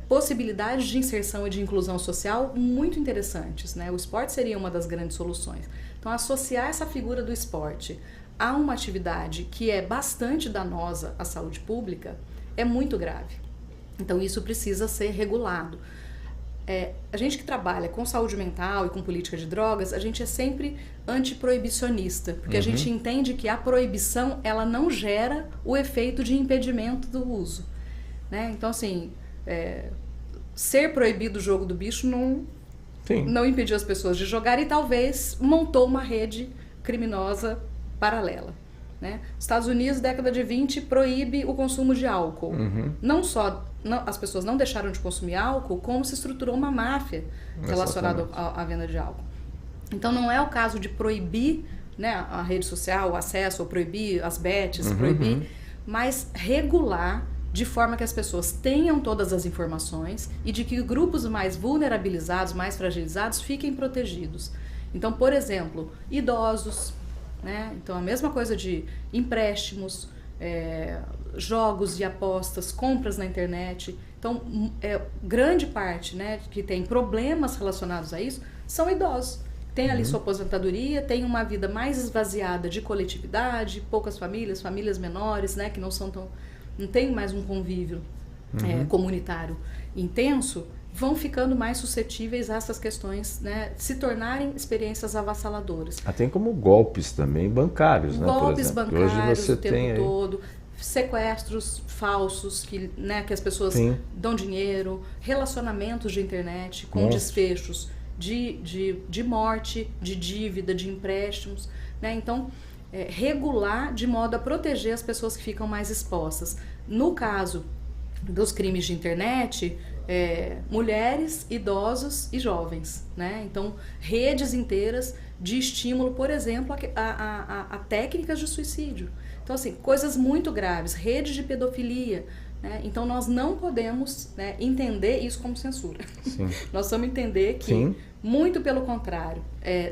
possibilidades de inserção e de inclusão social muito interessantes, né? O esporte seria uma das grandes soluções. Então, associar essa figura do esporte a uma atividade que é bastante danosa à saúde pública é muito grave. Então, isso precisa ser regulado. A gente que trabalha com saúde mental e com política de drogas, a gente é sempre antiproibicionista, porque a gente entende que a proibição, ela não gera o efeito de impedimento do uso, né? Então, assim, ser proibido o jogo do bicho não impediu as pessoas de jogar e talvez montou uma rede criminosa paralela, né? Estados Unidos, década de 20, proíbe o consumo de álcool. Não só as pessoas não deixaram de consumir álcool, como se estruturou uma máfia relacionada à venda de álcool. Então não é o caso de proibir, né, a rede social, o acesso, ou proibir as bets, mas regular de forma que as pessoas tenham todas as informações e de que grupos mais vulnerabilizados, mais fragilizados, fiquem protegidos. Então, por exemplo, idosos, né? Então a mesma coisa de empréstimos, jogos e apostas, compras na internet. Então, grande parte, né, que tem problemas relacionados a isso são idosos. Tem ali sua aposentadoria, tem uma vida mais esvaziada de coletividade, poucas famílias menores, né, que não tem mais um convívio comunitário intenso, vão ficando mais suscetíveis a essas questões, né, se tornarem experiências avassaladoras. Tem como golpes também bancários, né? Golpes bancários hoje você o tempo tem todo, sequestros falsos que as pessoas dão dinheiro, relacionamentos de internet com desfechos de morte, de dívida, de empréstimos, né? Então, regular de modo a proteger as pessoas que ficam mais expostas. No caso dos crimes de internet, mulheres, idosos e jovens, né? Então, redes inteiras de estímulo, por exemplo, a técnicas de suicídio. Então, assim, coisas muito graves, redes de pedofilia, né? Então, nós não podemos, né, entender isso como censura. Nós vamos entender que, muito pelo contrário,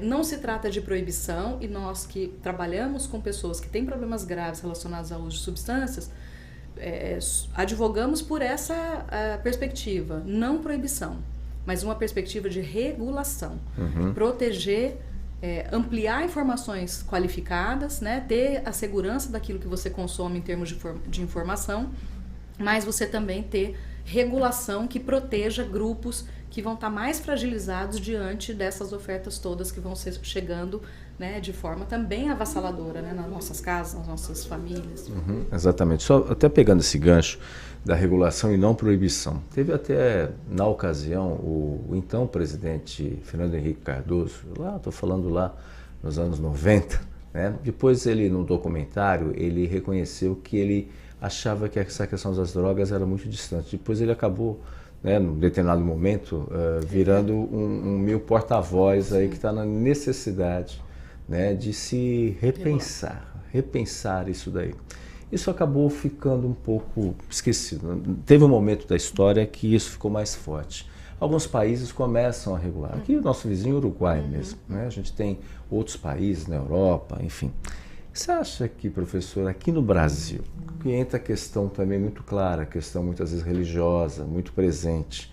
não se trata de proibição, e nós que trabalhamos com pessoas que têm problemas graves relacionados ao uso de substâncias, advogamos por essa perspectiva, não proibição, mas uma perspectiva de regulação, proteger, ampliar informações qualificadas, né, ter a segurança daquilo que você consome em termos de informação, mas você também ter regulação que proteja grupos que vão estar mais fragilizados diante dessas ofertas todas que vão ser chegando, né, de forma também avassaladora, né, nas nossas casas, nas nossas famílias. Exatamente. Só até pegando esse gancho da regulação e não proibição. Teve até, na ocasião, o então presidente Fernando Henrique Cardoso, estou falando lá nos anos 90, né? Depois ele, no documentário, ele reconheceu que ele achava que essa questão das drogas era muito distante. Depois ele acabou, né, num determinado momento, virando um meio porta-voz aí que está na necessidade, né, de se repensar isso daí. Isso acabou ficando um pouco esquecido. Teve um momento da história que isso ficou mais forte. Alguns países começam a regular. Aqui o nosso vizinho Uruguai mesmo, né? A gente tem outros países na Europa, enfim. Você acha que, professor, aqui no Brasil, que entra a questão também muito clara, a questão muitas vezes religiosa, muito presente,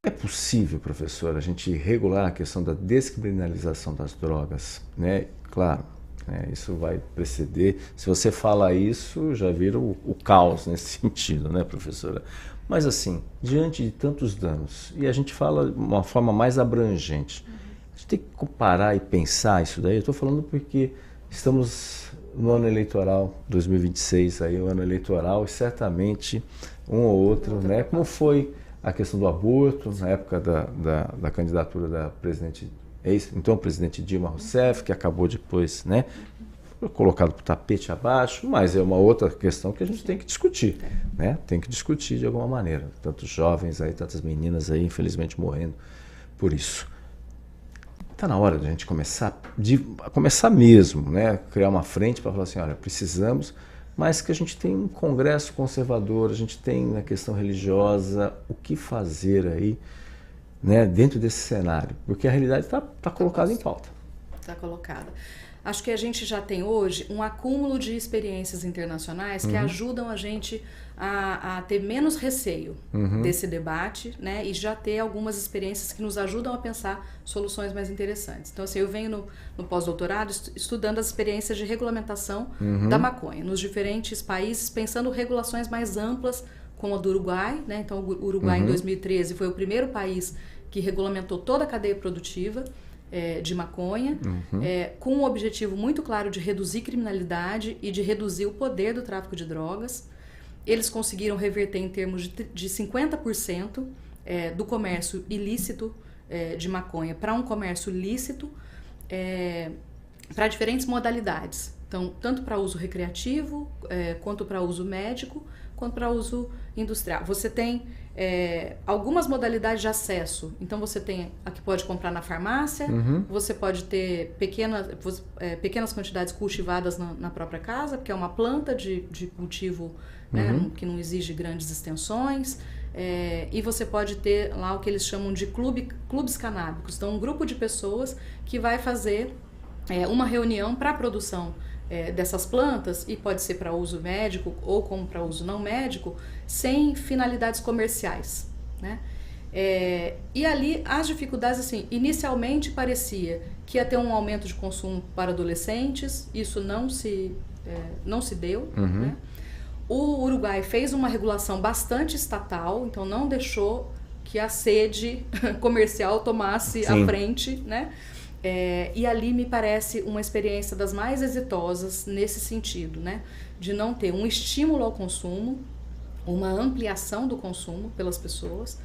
é possível, professor, a gente regular a questão da descriminalização das drogas, né? Claro, isso vai preceder. Se você fala isso, já vira o caos nesse sentido, né, professora? Mas assim, diante de tantos danos, e a gente fala de uma forma mais abrangente, a gente tem que comparar e pensar isso daí. Eu estou falando porque estamos no ano eleitoral, 2026, aí, o ano eleitoral, e certamente um ou outro, né? Como foi a questão do aborto, na época da candidatura da então presidente Dilma Rousseff, que acabou depois, né, colocado para o tapete abaixo, mas é uma outra questão que a gente tem que discutir, né? Tem que discutir de alguma maneira. Tantos jovens aí, tantas meninas aí, infelizmente, morrendo por isso. Está na hora de a gente começar mesmo, né? Criar uma frente para falar assim, olha, precisamos, mas que a gente tem um congresso conservador, a gente tem na questão religiosa, o que fazer aí, né, dentro desse cenário? Porque a realidade está colocada em pauta. Está colocada. Acho que a gente já tem hoje um acúmulo de experiências internacionais que ajudam a gente a ter menos receio desse debate, né? E já ter algumas experiências que nos ajudam a pensar soluções mais interessantes. Então, assim, eu venho no pós-doutorado estudando as experiências de regulamentação da maconha nos diferentes países, pensando regulações mais amplas, como a do Uruguai, né? Então, o Uruguai, em 2013, foi o primeiro país que regulamentou toda a cadeia produtiva de maconha, com um objetivo muito claro de reduzir criminalidade e de reduzir o poder do tráfico de drogas. Eles conseguiram reverter em termos de 50% do comércio ilícito de maconha para um comércio lícito para diferentes modalidades. Então, tanto para uso recreativo, quanto para uso médico, quanto para uso industrial. Você tem algumas modalidades de acesso. Então, você tem a que pode comprar na farmácia, você pode ter pequenas quantidades cultivadas na própria casa, porque é uma planta de cultivo, né, que não exige grandes extensões. E você pode ter lá o que eles chamam de clubes canábicos. Então, um grupo de pessoas que vai fazer uma reunião para a produção dessas plantas, e pode ser para uso médico ou como para uso não médico, sem finalidades comerciais, né? E ali as dificuldades, assim, inicialmente parecia que ia ter um aumento de consumo para adolescentes, isso não se deu, né? O Uruguai fez uma regulação bastante estatal, então não deixou que a sede comercial tomasse a frente, né? E ali me parece uma experiência das mais exitosas nesse sentido, né? De não ter um estímulo ao consumo, uma ampliação do consumo pelas pessoas,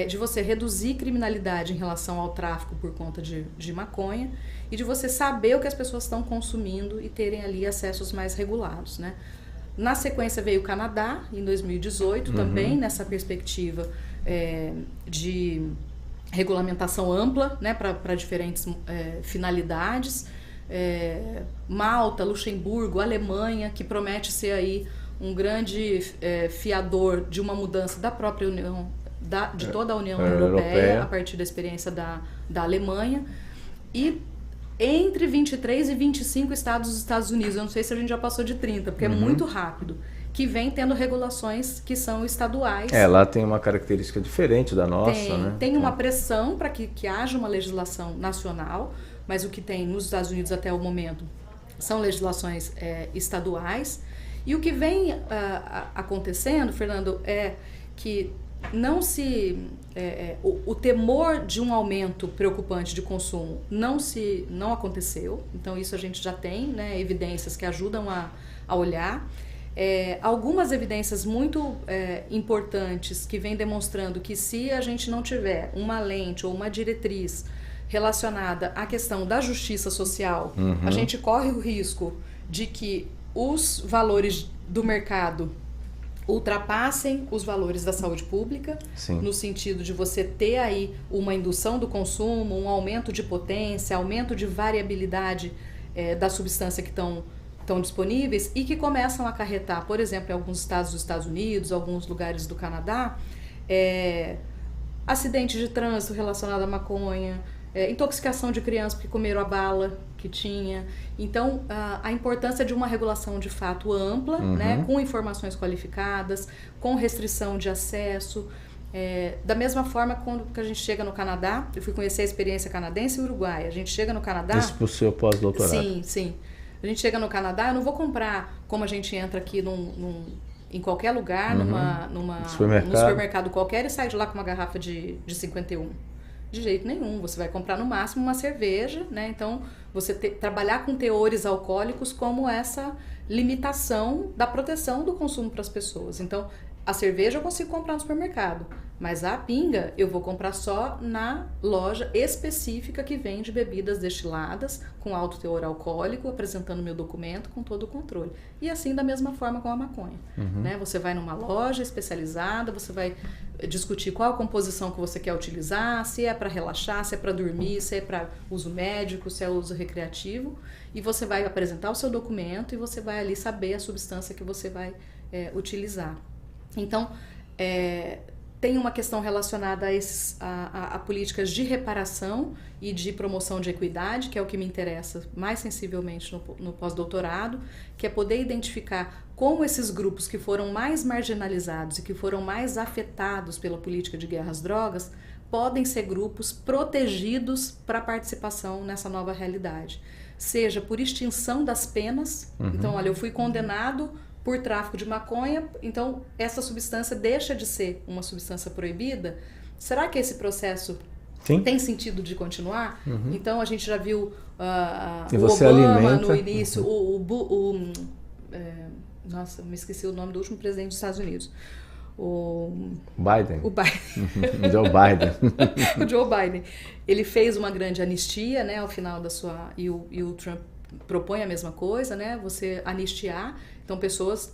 de você reduzir criminalidade em relação ao tráfico por conta de maconha e de você saber o que as pessoas estão consumindo e terem ali acessos mais regulados, né? Na sequência veio o Canadá, em 2018, também nessa perspectiva de regulamentação ampla, né, para diferentes finalidades. Malta, Luxemburgo, Alemanha, que promete ser aí um grande fiador de uma mudança da própria União, de toda a União Europeia, a partir da experiência da Alemanha. E entre 23 e 25 estados dos Estados Unidos, eu não sei se a gente já passou de 30, porque é muito rápido, que vem tendo regulações que são estaduais. Lá tem uma característica diferente da nossa, né? Tem uma pressão para que haja uma legislação nacional, mas o que tem nos Estados Unidos até o momento são legislações estaduais. E o que vem acontecendo, Fernando, é que o temor de um aumento preocupante de consumo não aconteceu. Então isso a gente já tem, né, evidências que ajudam a olhar. Algumas evidências muito importantes que vêm demonstrando que se a gente não tiver uma lente ou uma diretriz relacionada à questão da justiça social, a gente corre o risco de que os valores do mercado ultrapassem os valores da saúde pública. Sim. No sentido de você ter aí uma indução do consumo, um aumento de potência, aumento de variabilidade da substância que estão disponíveis e que começam a acarretar, por exemplo, em alguns estados dos Estados Unidos, alguns lugares do Canadá, acidentes de trânsito relacionados à maconha, intoxicação de crianças porque comeram a bala que tinha. Então, a importância de uma regulação de fato ampla, né, com informações qualificadas, com restrição de acesso. Da mesma forma, quando a gente chega no Canadá, eu fui conhecer a experiência canadense e uruguaia. A gente chega no Canadá... Isso para o seu pós-doutorado. Sim. A gente chega no Canadá, eu não vou comprar como a gente entra aqui em qualquer lugar, num supermercado qualquer e sai de lá com uma garrafa de 51. De jeito nenhum, você vai comprar no máximo uma cerveja, né? Então, você trabalhar com teores alcoólicos como essa limitação da proteção do consumo para as pessoas. Então, a cerveja eu consigo comprar no supermercado, Mas a pinga eu vou comprar só na loja específica que vende bebidas destiladas com alto teor alcoólico, apresentando meu documento com todo o controle. E assim da mesma forma com a maconha. Né? Você vai numa loja especializada, você vai discutir qual a composição que você quer utilizar, se é para relaxar, se é para dormir, se é para uso médico, se é uso recreativo. E você vai apresentar o seu documento e você vai ali saber a substância que você vai utilizar. Então, tem uma questão relacionada a políticas de reparação e de promoção de equidade, que é o que me interessa mais sensivelmente no pós-doutorado, que é poder identificar como esses grupos que foram mais marginalizados e que foram mais afetados pela política de guerra às drogas podem ser grupos protegidos para a participação nessa nova realidade. Seja por extinção das penas, então, olha, eu fui condenado por tráfico de maconha, então essa substância deixa de ser uma substância proibida. Será que esse processo tem sentido de continuar? Então a gente já viu o Obama no início, nossa, me esqueci o nome do último presidente dos Estados Unidos. O Biden. Joe Biden. O Joe Biden. Ele fez uma grande anistia, né, ao final da sua... E o Trump propõe a mesma coisa, né? Você anistiar. Então, pessoas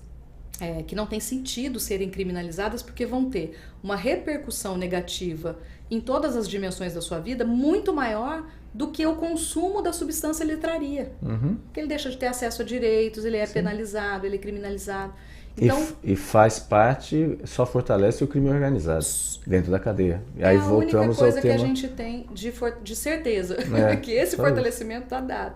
que não tem sentido serem criminalizadas porque vão ter uma repercussão negativa em todas as dimensões da sua vida muito maior do que o consumo da substância lhe traria. Porque ele deixa de ter acesso a direitos, ele é penalizado, ele é criminalizado. Então, e faz parte, só fortalece o crime organizado dentro da cadeia. E aí voltamos ao tema... É a única coisa que a gente tem de certeza, que esse fortalecimento está dado.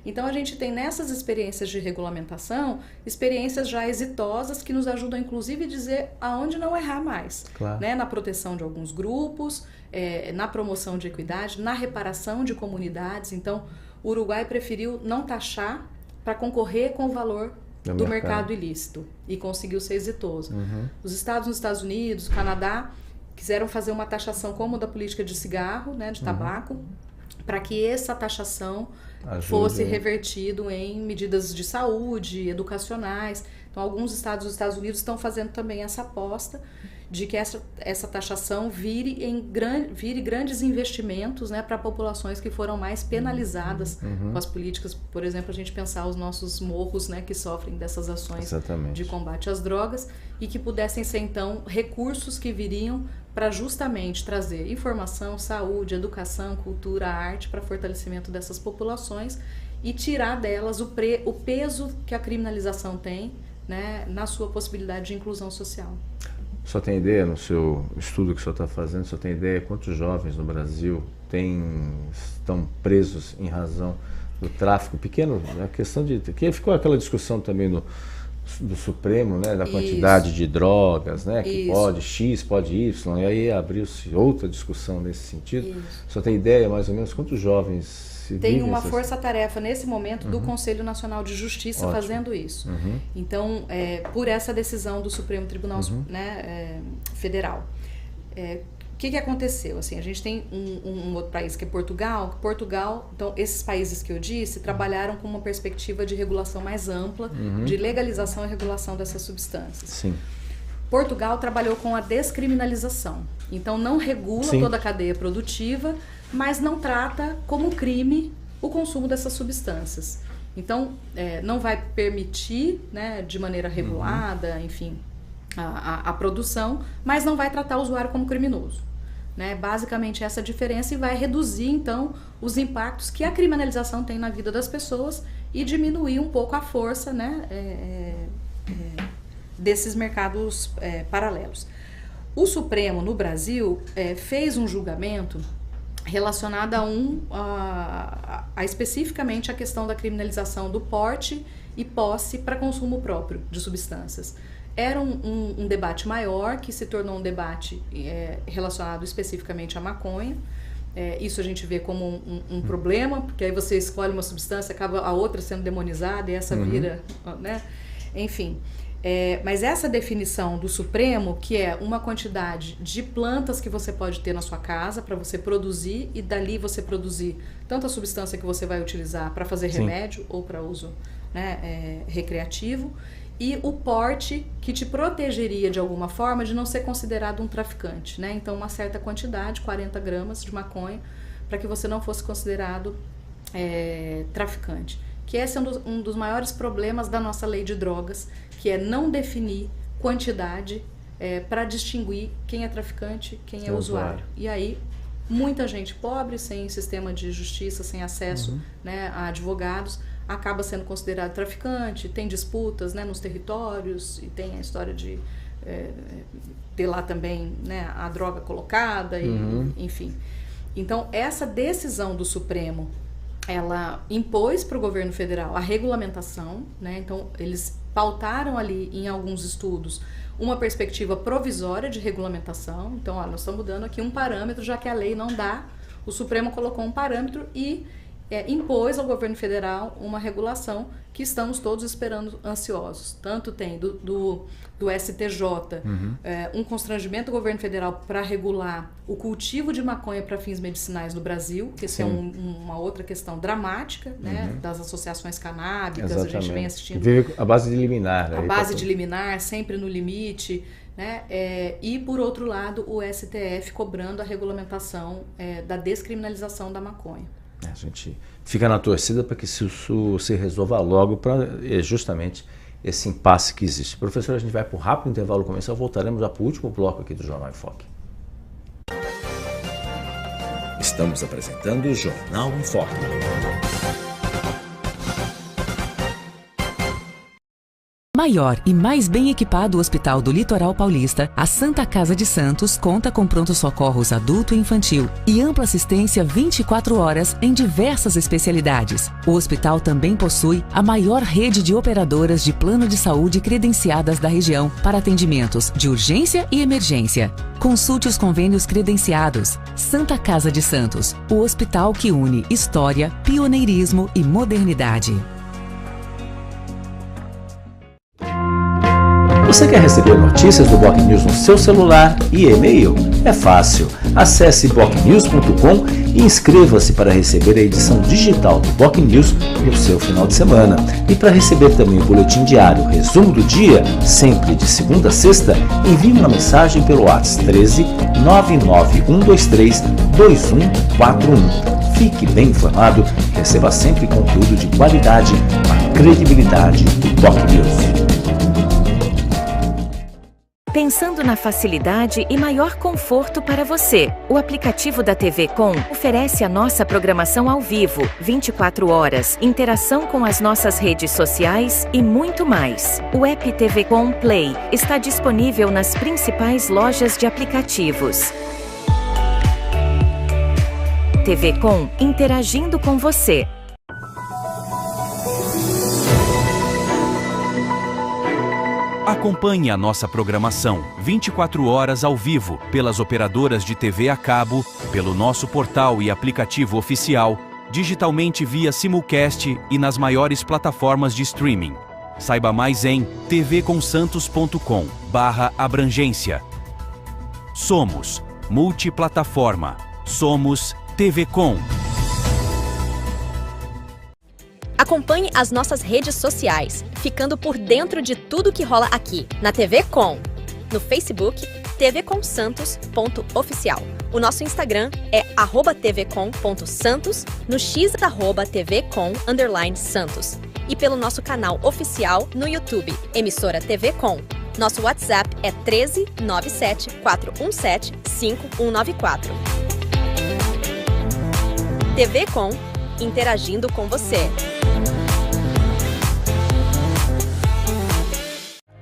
Então a gente tem nessas experiências de regulamentação, experiências já exitosas que nos ajudam inclusive a dizer aonde não errar mais. Claro. Né? Na proteção de alguns grupos, na promoção de equidade, na reparação de comunidades. Então o Uruguai preferiu não taxar para concorrer com o valor do mercado ilícito e conseguiu ser exitoso. Os Estados Unidos, o Canadá, quiseram fazer uma taxação como da política de cigarro, né, de tabaco, para que essa taxação fosse revertido em medidas de saúde, educacionais. Então, alguns estados dos Estados Unidos estão fazendo também essa aposta de que essa taxação vire grandes investimentos, né, para populações que foram mais penalizadas com as políticas. Por exemplo, a gente pensar os nossos morros, né, que sofrem dessas ações de combate às drogas e que pudessem ser, então, recursos que viriam para justamente trazer informação, saúde, educação, cultura, arte para fortalecimento dessas populações e tirar delas o peso que a criminalização tem, né, na sua possibilidade de inclusão social. O senhor tem ideia, no seu estudo que o senhor está fazendo, o senhor tem ideia quantos jovens no Brasil estão presos em razão do tráfico pequeno? A questão de... que ficou aquela discussão também do Supremo, né, da quantidade de drogas, né, que pode X, pode Y, e aí abriu-se outra discussão nesse sentido. O senhor tem ideia mais ou menos quantos jovens... Tem uma força-tarefa nesse momento do Conselho Nacional de Justiça fazendo isso. Então, por essa decisão do Supremo Tribunal Federal. O que aconteceu? Assim, a gente tem um outro país que é Portugal. Então, esses países que eu disse trabalharam com uma perspectiva de regulação mais ampla, de legalização e regulação dessas substâncias. Sim. Portugal trabalhou com a descriminalização. Então, não regula toda a cadeia produtiva, mas não trata como crime o consumo dessas substâncias. Então, não vai permitir, né, de maneira regulada, enfim, a produção, mas não vai tratar o usuário como criminoso. Né? Basicamente essa diferença, e vai reduzir, então, os impactos que a criminalização tem na vida das pessoas e diminuir um pouco a força, né, desses mercados paralelos. O Supremo, no Brasil, fez um julgamento relacionado a especificamente a questão da criminalização do porte e posse para consumo próprio de substâncias. Era um debate maior, que se tornou um debate relacionado especificamente à maconha. Isso a gente vê como um problema, porque aí você escolhe uma substância, acaba a outra sendo demonizada e essa vira, né? Enfim. Mas essa definição do Supremo, que é uma quantidade de plantas que você pode ter na sua casa para você produzir, e dali você produzir tanto a substância que você vai utilizar para fazer remédio ou para uso, né, recreativo, e o porte que te protegeria de alguma forma de não ser considerado um traficante, né? Então, uma certa quantidade, 40 gramas de maconha, para que você não fosse considerado traficante. Que esse é um dos maiores problemas da nossa lei de drogas, que é não definir quantidade para distinguir quem é traficante, quem é usuário. E aí, muita gente pobre, sem sistema de justiça, sem acesso né, a advogados, acaba sendo considerado traficante, tem disputas né, nos territórios, e tem a história de ter lá também né, a droga colocada, enfim. Então, essa decisão do Supremo, ela impôs para o governo federal a regulamentação, né? Então eles pautaram ali em alguns estudos uma perspectiva provisória de regulamentação. Então, nós estamos dando aqui um parâmetro, já que a lei não dá, o Supremo colocou um parâmetro e impôs ao governo federal uma regulação que estamos todos esperando ansiosos. Tanto tem do STJ um constrangimento do governo federal para regular o cultivo de maconha para fins medicinais no Brasil, que isso é uma outra questão dramática, né, das associações canábicas. Exatamente. A gente vem assistindo. Vive a base de liminar. A base de liminar, sempre no limite. Né? E, por outro lado, o STF cobrando a regulamentação da descriminalização da maconha. A gente fica na torcida para que isso se resolva logo, para justamente esse impasse que existe. Professor, a gente vai para um rápido intervalo comercial, voltaremos já para o último bloco aqui do Jornal em Foque. Estamos apresentando o Jornal em Foque. Maior e mais bem equipado Hospital do Litoral Paulista, a Santa Casa de Santos conta com pronto-socorros adulto e infantil e ampla assistência 24 horas em diversas especialidades. O hospital também possui a maior rede de operadoras de plano de saúde credenciadas da região para atendimentos de urgência e emergência. Consulte os convênios credenciados. Santa Casa de Santos, o hospital que une história, pioneirismo e modernidade. Você quer receber notícias do Boc News no seu celular e e-mail? É fácil. Acesse bocnews.com e inscreva-se para receber a edição digital do Boc News no seu final de semana. E para receber também o boletim diário, resumo do dia, sempre de segunda a sexta, envie uma mensagem pelo WhatsApp 13 99123 2141. Fique bem informado, receba sempre conteúdo de qualidade, a credibilidade do Boc News. Pensando na facilidade e maior conforto para você, o aplicativo da TV Com oferece a nossa programação ao vivo, 24 horas, interação com as nossas redes sociais e muito mais. O app TV Com Play está disponível nas principais lojas de aplicativos. TV Com, interagindo com você. Acompanhe a nossa programação 24 horas ao vivo pelas operadoras de TV a cabo, pelo nosso portal e aplicativo oficial, digitalmente via simulcast e nas maiores plataformas de streaming. Saiba mais em tvconsantos.com/abrangência. Somos multiplataforma. Somos TV Com. Acompanhe as nossas redes sociais, ficando por dentro de tudo que rola aqui, na TV Com. No Facebook, tvconsantos.oficial. O nosso Instagram é @tvcom.santos, no X @tvcom_santos. E pelo nosso canal oficial no YouTube, emissora TV Com. Nosso WhatsApp é 13 97 417 5194. TV Com, interagindo com você.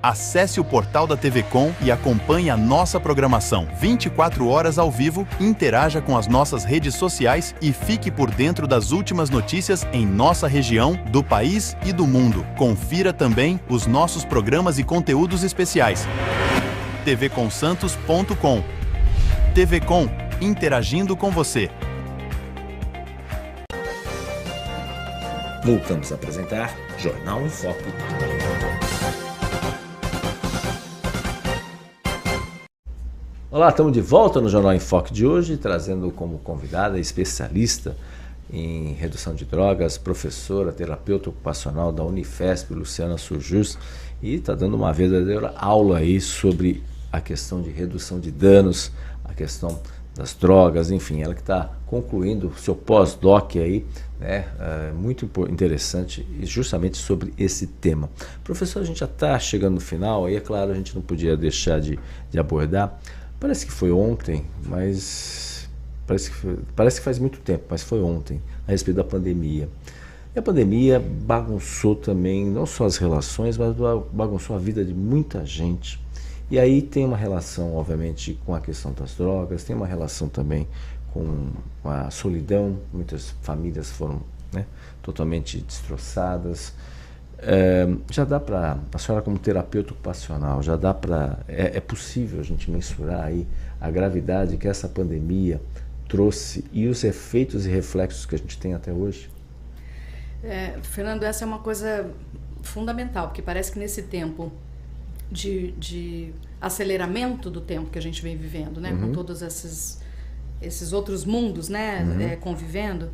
Acesse o portal da TV Com e acompanhe a nossa programação 24 horas ao vivo, interaja com as nossas redes sociais e fique por dentro das últimas notícias em nossa região, do país e do mundo. Confira também os nossos programas e conteúdos especiais. tvconsantos.com. TV Com, interagindo com você. Voltamos a apresentar Jornal em Foque. Olá, estamos de volta no Jornal em Foque de hoje, trazendo como convidada especialista em redução de drogas, professora, terapeuta ocupacional da Unifesp, Luciana Surjus, e está dando uma verdadeira aula aí sobre a questão de redução de danos, a questão das drogas, enfim, ela que está concluindo o seu pós-doc aí, né, muito interessante, justamente sobre esse tema. Professor, a gente já está chegando no final, aí é claro, a gente não podia deixar de abordar, parece que foi ontem, mas parece que faz muito tempo, mas foi ontem, a respeito da pandemia. E a pandemia bagunçou também, não só as relações, mas bagunçou a vida de muita gente. E aí tem uma relação, obviamente, com a questão das drogas, tem uma relação também com a solidão, muitas famílias foram, né, totalmente destroçadas. Já dá para, a senhora como terapeuta ocupacional, já dá para, é possível a gente mensurar aí a gravidade que essa pandemia trouxe e os efeitos e reflexos que a gente tem até hoje? Fernando, essa é uma coisa fundamental, porque parece que nesse tempo de aceleramento do tempo que a gente vem vivendo, né, com todos esses outros mundos, né, convivendo,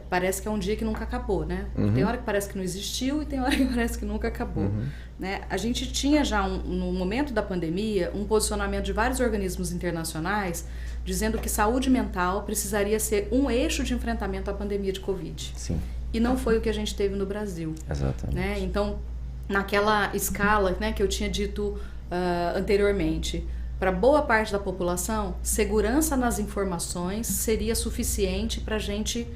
parece que é um dia que nunca acabou, né? Tem hora que parece que não existiu e tem hora que parece que nunca acabou, né? A gente tinha já no momento da pandemia um posicionamento de vários organismos internacionais dizendo que saúde mental precisaria ser um eixo de enfrentamento à pandemia de Covid. Sim. E não foi o que a gente teve no Brasil. Exatamente. Né? Então, naquela escala, né, que eu tinha dito anteriormente, para boa parte da população, segurança nas informações seria suficiente para a gente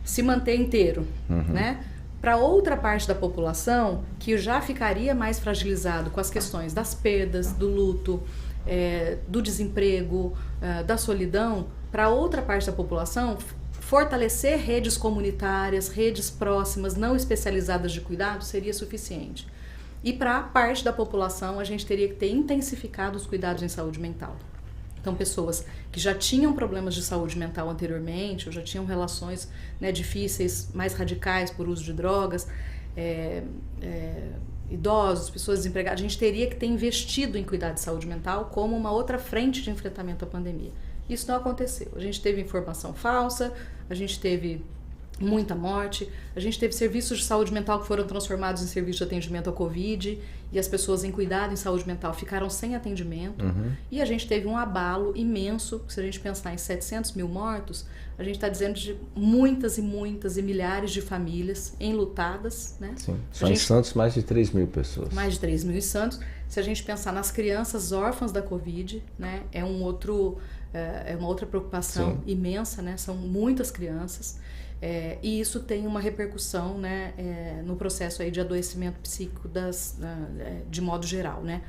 se manter inteiro, né? Para outra parte da população, que já ficaria mais fragilizado com as questões das perdas, do luto, do desemprego, da solidão, para outra parte da população, fortalecer redes comunitárias, redes próximas, não especializadas de cuidado, seria suficiente. E para parte da população, a gente teria que ter intensificado os cuidados em saúde mental. Então, pessoas que já tinham problemas de saúde mental anteriormente, ou já tinham relações, né, difíceis, mais radicais por uso de drogas, idosos, pessoas desempregadas, a gente teria que ter investido em cuidado de saúde mental como uma outra frente de enfrentamento à pandemia. Isso não aconteceu. A gente teve informação falsa, a gente teve muita morte, a gente teve serviços de saúde mental que foram transformados em serviços de atendimento ao Covid e as pessoas em cuidado em saúde mental ficaram sem atendimento e a gente teve um abalo imenso, se a gente pensar em 700 mil mortos, a gente está dizendo de muitas e muitas e milhares de famílias enlutadas, né? Sim. Só em Santos mais de 3 mil pessoas. Mais de 3 mil em Santos. Se a gente pensar nas crianças órfãs da Covid, né, é uma outra preocupação Sim. imensa, né? São muitas crianças. E isso tem uma repercussão, né, no processo aí de adoecimento psíquico de modo geral, né?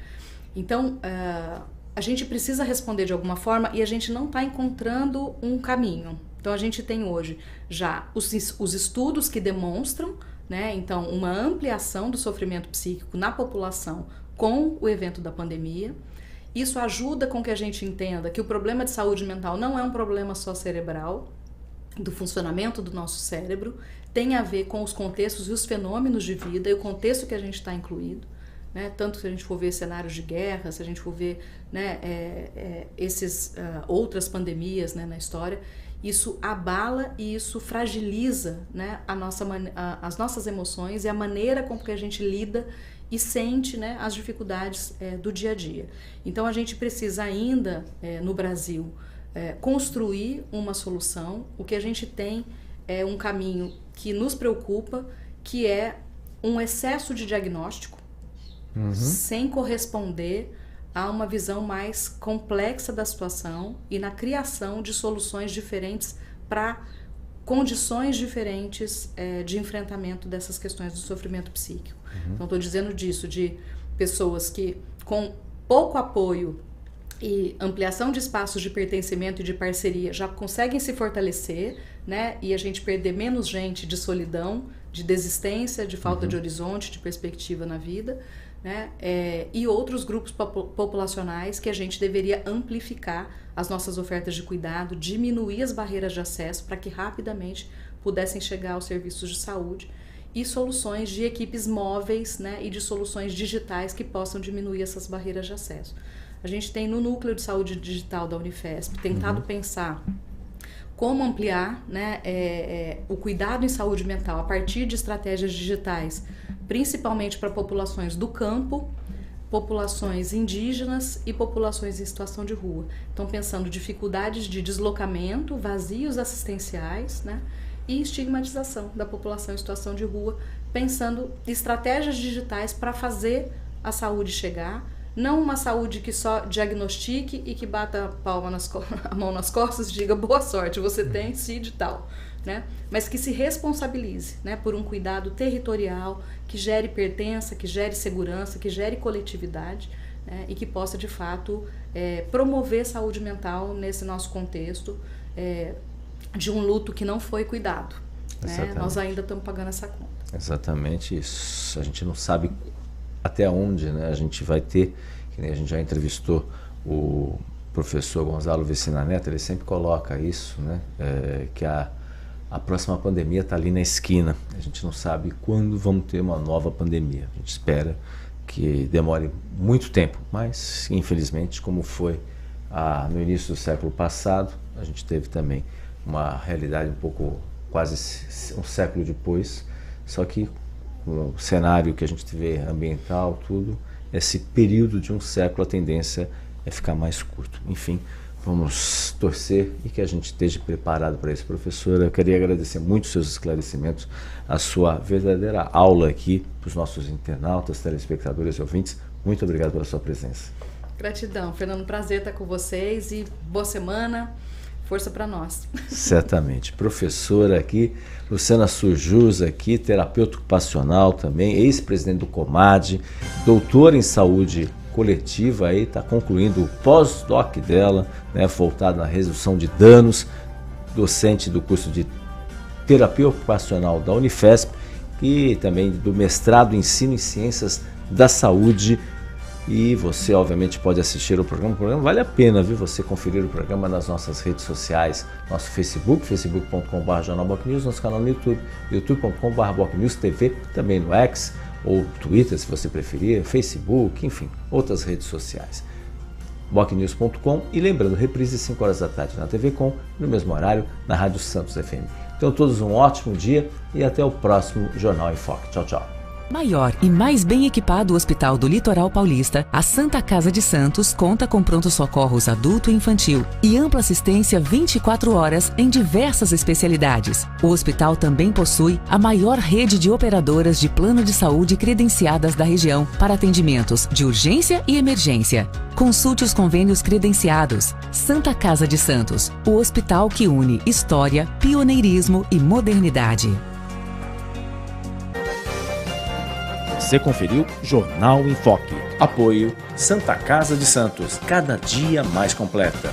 Então, a gente precisa responder de alguma forma e a gente não está encontrando um caminho. Então, a gente tem hoje já os estudos que demonstram, né, então, uma ampliação do sofrimento psíquico na população com o evento da pandemia. Isso ajuda com que a gente entenda que o problema de saúde mental não é um problema só cerebral, do funcionamento do nosso cérebro, tem a ver com os contextos e os fenômenos de vida e o contexto que a gente está incluído, né? Tanto se a gente for ver cenários de guerra, se a gente for ver, né, outras pandemias, né, na história, isso abala e isso fragiliza, né, as nossas emoções e a maneira com que a gente lida e sente, né, as dificuldades do dia a dia. Então a gente precisa ainda, no Brasil, construir uma solução. O que a gente tem é um caminho que nos preocupa, que é um excesso de diagnóstico sem corresponder a uma visão mais complexa da situação e na criação de soluções diferentes para condições diferentes de enfrentamento dessas questões do sofrimento psíquico. Então, estou dizendo disso, de pessoas que com pouco apoio e ampliação de espaços de pertencimento e de parceria já conseguem se fortalecer, né? E a gente perder menos gente de solidão, de desistência, de falta de horizonte, de perspectiva na vida, né? E outros grupos populacionais que a gente deveria amplificar as nossas ofertas de cuidado, diminuir as barreiras de acesso para que rapidamente pudessem chegar aos serviços de saúde e soluções de equipes móveis, né? E de soluções digitais que possam diminuir essas barreiras de acesso. A gente tem no Núcleo de Saúde Digital da Unifesp tentado pensar como ampliar, né, o cuidado em saúde mental a partir de estratégias digitais, principalmente para populações do campo, populações indígenas e populações em situação de rua. Então, pensando dificuldades de deslocamento, vazios assistenciais, né, e estigmatização da população em situação de rua, pensando estratégias digitais para fazer a saúde chegar, não uma saúde que só diagnostique e que bata a mão nas costas e diga boa sorte, você tem CID e tal, né? Mas que se responsabilize, né, por um cuidado territorial, que gere pertença, que gere segurança, que gere coletividade, né, e que possa, de fato, promover saúde mental nesse nosso contexto de um luto que não foi cuidado. Né? Nós ainda estamos pagando essa conta. Exatamente isso. A gente não sabe até onde, né, a gente vai ter, que nem a gente já entrevistou o professor Gonzalo Vecina Neto, ele sempre coloca isso, né, que a próxima pandemia está ali na esquina. A gente não sabe quando vamos ter uma nova pandemia. A gente espera que demore muito tempo, mas infelizmente, como foi no início do século passado, a gente teve também uma realidade um pouco, quase um século depois, só que o cenário que a gente vê ambiental, tudo, esse período de um século, a tendência é ficar mais curto. Enfim, vamos torcer e que a gente esteja preparado para isso. Professora, eu queria agradecer muito os seus esclarecimentos, a sua verdadeira aula aqui para os nossos internautas, telespectadores e ouvintes. Muito obrigado pela sua presença. Gratidão, Fernando, prazer estar com vocês e boa semana. Força para nós. Certamente. Professora aqui, Luciana Surjus aqui, terapeuta ocupacional também, ex-presidente do Comad, doutora em saúde coletiva, aí está concluindo o pós-doc dela, né, voltado na redução de danos, docente do curso de terapia ocupacional da Unifesp e também do mestrado em ensino em ciências da saúde. E você, obviamente, pode assistir o programa. O programa vale a pena, viu? Você conferir o programa nas nossas redes sociais, nosso Facebook, facebook.com/jornalbocnews, nosso canal no YouTube, youtube.com/bocnewstv, também no X ou Twitter, se você preferir, Facebook, enfim, outras redes sociais. bocnews.com e lembrando, reprise 5 horas da tarde na TV Com, no mesmo horário, na Rádio Santos FM. Então, todos um ótimo dia e até o próximo Jornal em Foque. Tchau, tchau. Maior e mais bem equipado Hospital do Litoral Paulista, a Santa Casa de Santos conta com pronto-socorros adulto e infantil e ampla assistência 24 horas em diversas especialidades. O hospital também possui a maior rede de operadoras de plano de saúde credenciadas da região para atendimentos de urgência e emergência. Consulte os convênios credenciados. Santa Casa de Santos, o hospital que une história, pioneirismo e modernidade. Você conferiu Jornal em Foque. Apoio Santa Casa de Santos, cada dia mais completa.